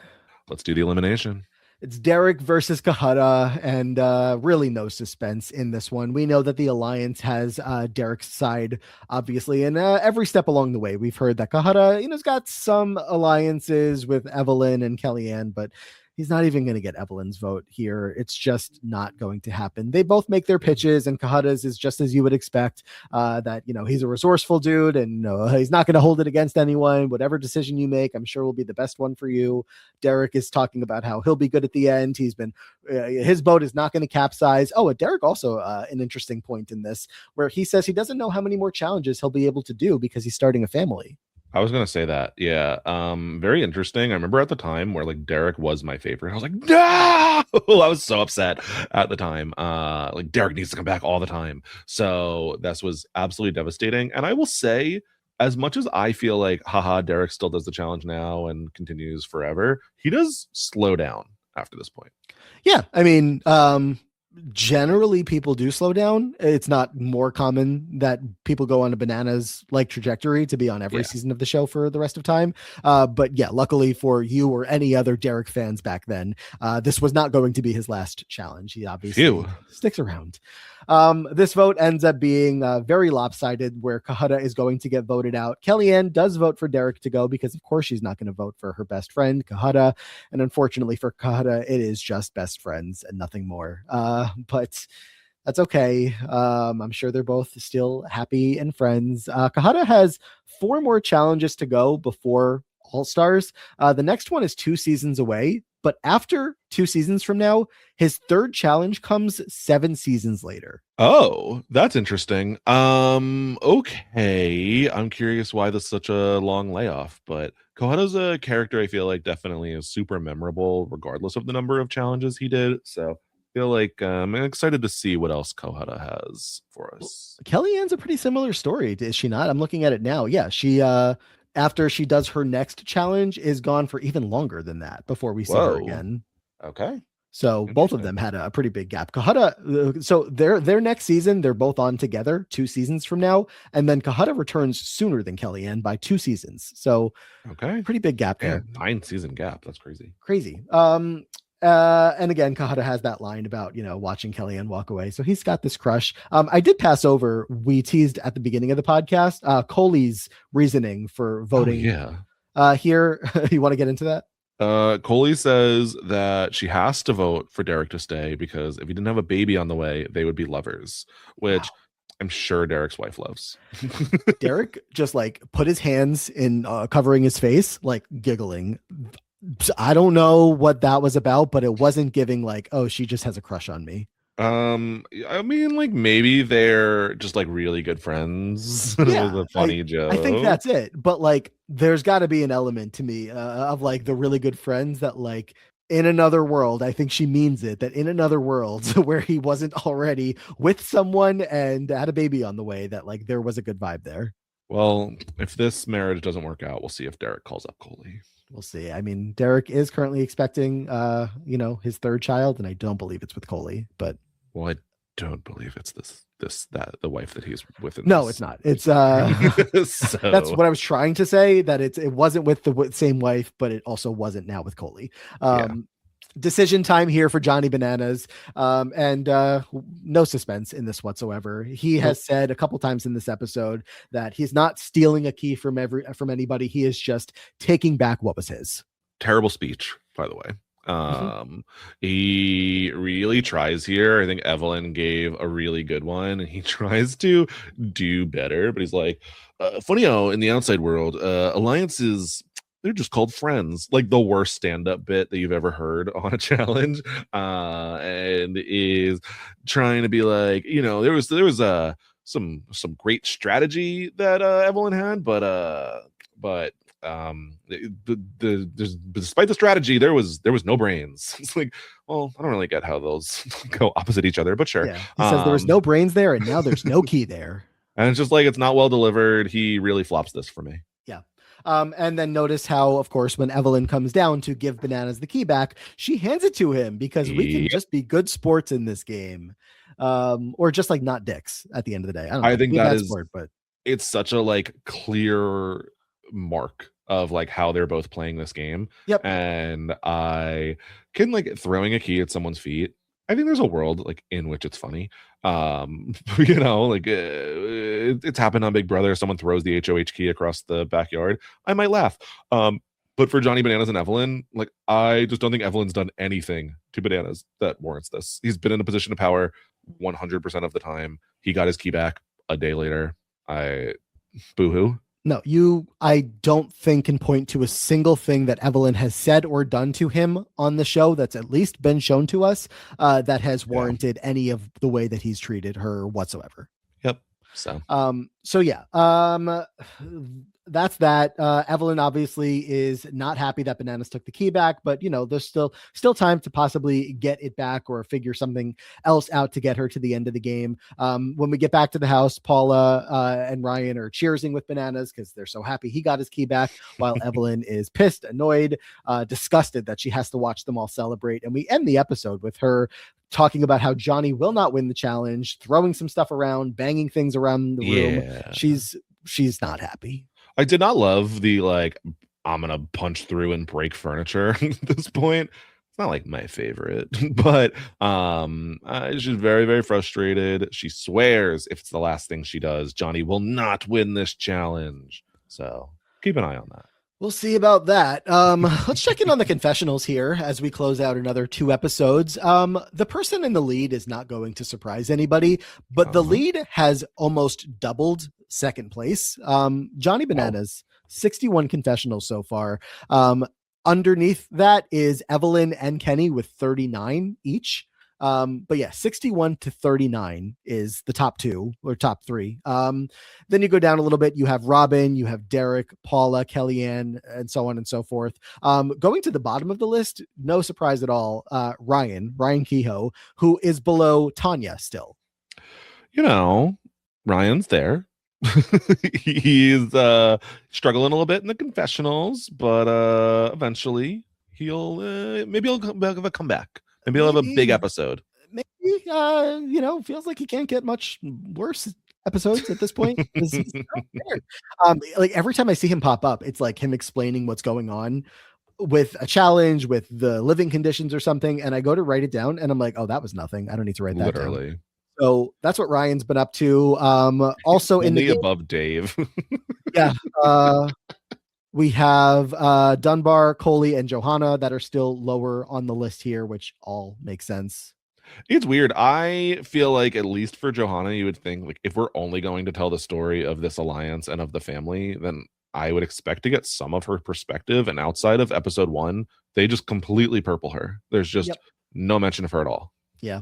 Let's do the elimination. It's Derek versus Kahada, and really no suspense in this one. We know that the Alliance has Derek's side, obviously, and every step along the way, we've heard that Kahada, has got some alliances with Evelyn and Kellyanne, but he's not even going to get Evelyn's vote here. It's just not going to happen. They both make their pitches, and Kahada's is just as you would expect. That he's a resourceful dude, and he's not going to hold it against anyone. Whatever decision you make, I'm sure will be the best one for you. Derek is talking about how he'll be good at the end. He's been his boat is not going to capsize. Oh, Derek also an interesting point in this where he says he doesn't know how many more challenges he'll be able to do because he's starting a family. I was gonna say that. Yeah. Very interesting. I remember at the time where like Derek was my favorite. I was like, no! I was so upset at the time. Like Derek needs to come back all the time. So this was absolutely devastating. And I will say, as much as I feel like, haha, Derek still does the challenge now and continues forever, he does slow down after this point. Yeah, I mean, generally people do slow down. It's not more common that people go on a Bananas like trajectory to be on every season of the show for the rest of time. But yeah, luckily for you or any other Derek fans back then, this was not going to be his last challenge. He obviously sticks around. This vote ends up being very lopsided, where Kahada is going to get voted out. Kellyanne does vote for Derek to go because, of course, she's not going to vote for her best friend, Kahada. And unfortunately for Kahada, it is just best friends and nothing more. But that's okay. I'm sure they're both still happy and friends. Kahada has 4 more challenges to go before All Stars. The next one is 2 seasons away. But after 2 seasons from now, his 3rd challenge comes 7 seasons later. Oh, that's interesting. Okay. I'm curious why this is such a long layoff, but Kohada's a character I feel like definitely is super memorable, regardless of the number of challenges he did. So feel like I'm excited to see what else Kohara has for Well, us. Kellyanne's a pretty similar story, is she not? I'm looking at it now. Yeah, she after she does her next challenge is gone for even longer than that before we see her Whoa. again. Okay. So both of them Interesting. had a pretty big gap. Kahara, so their next season, they're both on together 2 seasons from now, and then Kahara returns sooner than Kellyanne by 2 seasons. So Okay. pretty big gap there. Man, 9 season gap. That's crazy. Crazy. And again, Kahara has that line about, watching Kellyanne walk away. So he's got this crush. I did pass over, we teased at the beginning of the podcast, Coley's reasoning for Oh voting yeah. here. You want to get into that? Coley says that she has to vote for Derek to stay because if he didn't have a baby on the way, they would be lovers, Wow. which I'm sure Derek's wife loves. Derek just like put his hands in covering his face, like giggling. I don't know what that was about, but it wasn't giving like, oh, she just has a crush on me. I mean, like maybe they're just like really good friends. It was Yeah, a I funny I think joke. that's it. But like, there's got to be an element to me of like the really good friends that like in another world, I think she means it. That in another world where he wasn't already with someone and had a baby on the way, that like there was a good vibe there. Well, if this marriage doesn't work out, we'll see if Derek calls up Coley. We'll see. I mean, Derek is currently expecting, his third child, and I don't believe it's with Coley, but Well, I don't believe it's that the wife that he's with in no, it's this. not. It's that's So what I was trying to say. That it wasn't with the same wife, but it also wasn't now with Coley. yeah. Decision time here for Johnny Bananas, and no suspense in this whatsoever. He Nope. has said a couple times in this episode that he's not stealing a key from anybody. He is just taking back what was his. Terrible speech, by the way. Mhm. He really tries here. I think Evelyn gave a really good one, and he tries to do better, but he's like, funny how in the outside world, alliances, they're just called friends. Like the worst stand-up bit that you've ever heard on a challenge. And is trying to be like, there was some great strategy that Evelyn had, but despite the strategy, there was no brains. It's like, well, I don't really get how those go opposite each other, but sure. Yeah, he says there was no brains there, and now there's no key there. And it's just like it's not well delivered. He really flops this for me. Yeah. And then notice how, of course, when Evelyn comes down to give Bananas the key back, she hands it to him because we can Yep. just be good sports in this game. Or just like not dicks at the end of the day. I don't I know. think Be a that bad is sport, but it's such a like clear mark of like how they're both playing this game. yep. And I can like throwing a key at someone's feet. I think there's a world like in which it's funny. Like it's happened on Big Brother. Someone throws the HOH key across the backyard. I might laugh. But for Johnny Bananas and Evelyn, like I just don't think Evelyn's done anything to Bananas that warrants this. He's been in a position of power 100% of the time. He got his key back a day later. I boohoo. No, I don't think can point to a single thing that Evelyn has said or done to him on the show that's at least been shown to us that has Yeah. warranted any of the way that he's treated her whatsoever. Yep. So So yeah, that's that. Evelyn obviously is not happy that Bananas took the key back, but there's still time to possibly get it back or figure something else out to get her to the end of the game. When we get back to the house, Paula and Ryan are cheersing with Bananas because they're so happy he got his key back, while Evelyn is pissed, annoyed, disgusted that she has to watch them all celebrate. And we end the episode with her talking about how Johnny will not win the challenge, throwing some stuff around, banging things around the room. yeah. She's not happy. I did not love the like I'm gonna punch through and break furniture at this point. It's not like my favorite, but she's very, very frustrated. She swears if it's the last thing she does, Johnny will not win this challenge. So keep an eye on that. We'll see about that. Let's check in on the confessionals here as we close out another 2 episodes. The person in the lead is not going to surprise anybody, but the lead has almost doubled second place. Johnny Bananas, 61 confessionals so far. Underneath that is Evelyn and Kenny with 39 each. But yeah, 61 to 39 is the top two or top three. Then you go down a little bit. You have Robin, you have Derek, Paula, Kellyanne, and so on and so forth. Going to the bottom of the list, no surprise at all. Ryan Kehoe, who is below Tanya still. Ryan's there. He's struggling a little bit in the confessionals, but eventually he'll maybe he'll have a comeback. Maybe he'll have a big episode. Maybe feels like he can't get much worse episodes at this point. Like every time I see him pop up, it's like him explaining what's going on with a challenge, with the living conditions or something, and I go to write it down and I'm like, oh, that was nothing. I don't need to write that down. So that's what Ryan's been up to. Also in the above Dave. Yeah. We have Dunbar, Coley, and Johanna that are still lower on the list here, which all makes sense. It's weird. I feel like at least for Johanna, you would think like if we're only going to tell the story of this alliance and of the family, then I would expect to get some of her perspective. And outside of episode 1, they just completely purple her. There's just no mention of her at all. Yeah.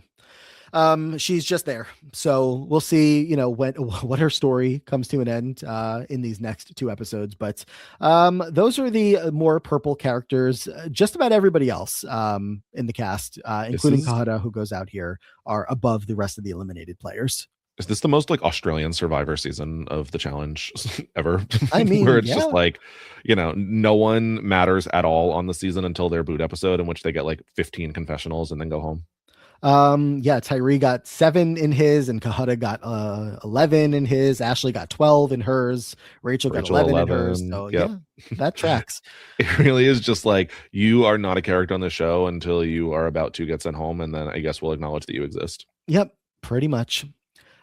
She's just there. So we'll see, what her story comes to an end in these next 2 episodes. But those are the more purple characters. Just about everybody else in the cast, including Kahada, who goes out here, are above the rest of the eliminated players. Is this the most like Australian Survivor season of the challenge ever? I mean, where it's just like, no one matters at all on the season until their boot episode, in which they get like 15 confessionals and then go home. Tyree got 7 in his, and Kahada got 11 in his. Ashley got 12 in hers. Rachel got 11 in hers. So yeah, that tracks. It really is just like, you are not a character on the show until you are about to get sent home, and then I guess we'll acknowledge that you exist. Yep, pretty much.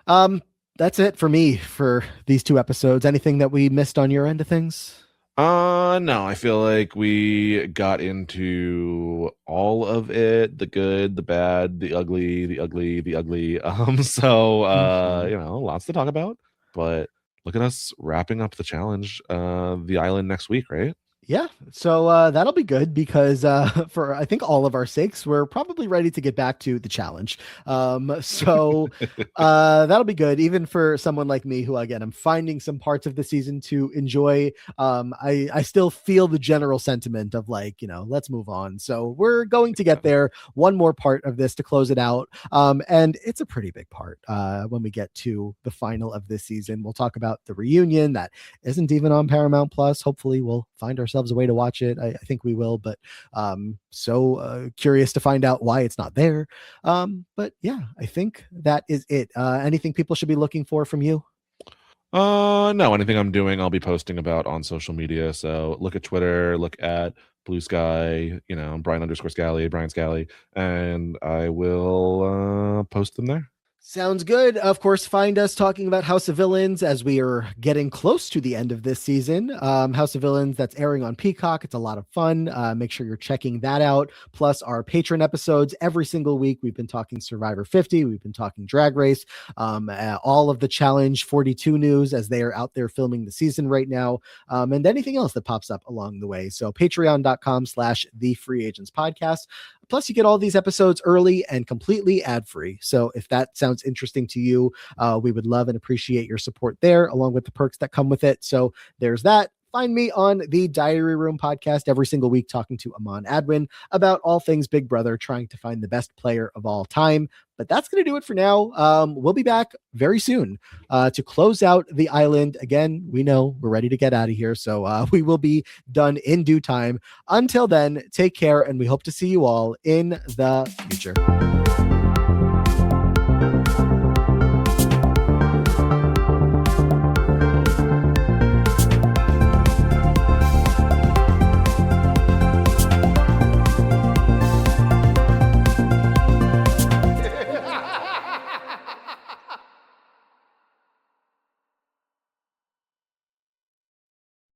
That's it for me for these 2 episodes. Anything that we missed on your end of things? No, I feel like we got into all of it, the good, the bad, the ugly, the ugly, the ugly. So lots to talk about, but look at us wrapping up the challenge, the island next week, right? Yeah, so that'll be good because for I think all of our sakes, we're probably ready to get back to the challenge. So that'll be good, even for someone like me, who again, I'm finding some parts of the season to enjoy. I still feel the general sentiment of like, let's move on. So we're going to get there. One more part of this to close it out, and it's a pretty big part when we get to the final of this season. We'll talk about the reunion that isn't even on Paramount Plus. Hopefully, we'll find ourselves a way to watch it. I think we will, but so curious to find out why it's not there. But yeah, I think that is it. Anything people should be looking for from you? No, anything I'm doing, I'll be posting about on social media. So look at Twitter, look at Blue Sky, Brian Scally, and I will post them there. Sounds good. Of course, find us talking about House of Villains as we are getting close to the end of this season. House of Villains, that's airing on Peacock. It's a lot of fun. Make sure you're checking that out. Plus our patron episodes every single week. We've been talking Survivor 50. We've been talking Drag Race. All of the Challenge 42 news as they are out there filming the season right now. And anything else that pops up along the way. So patreon.com/The Free Agents Podcast. Plus, you get all these episodes early and completely ad-free. So if that sounds interesting to you, we would love and appreciate your support there, along with the perks that come with it. So there's that. Find me on the Diary Room podcast every single week, talking to Aman Adwin about all things Big Brother, trying to find the best player of all time. But that's going to do it for now. We'll be back very soon to close out the island. Again, we know we're ready to get out of here, so we will be done in due time. Until then, take care, and we hope to see you all in the future.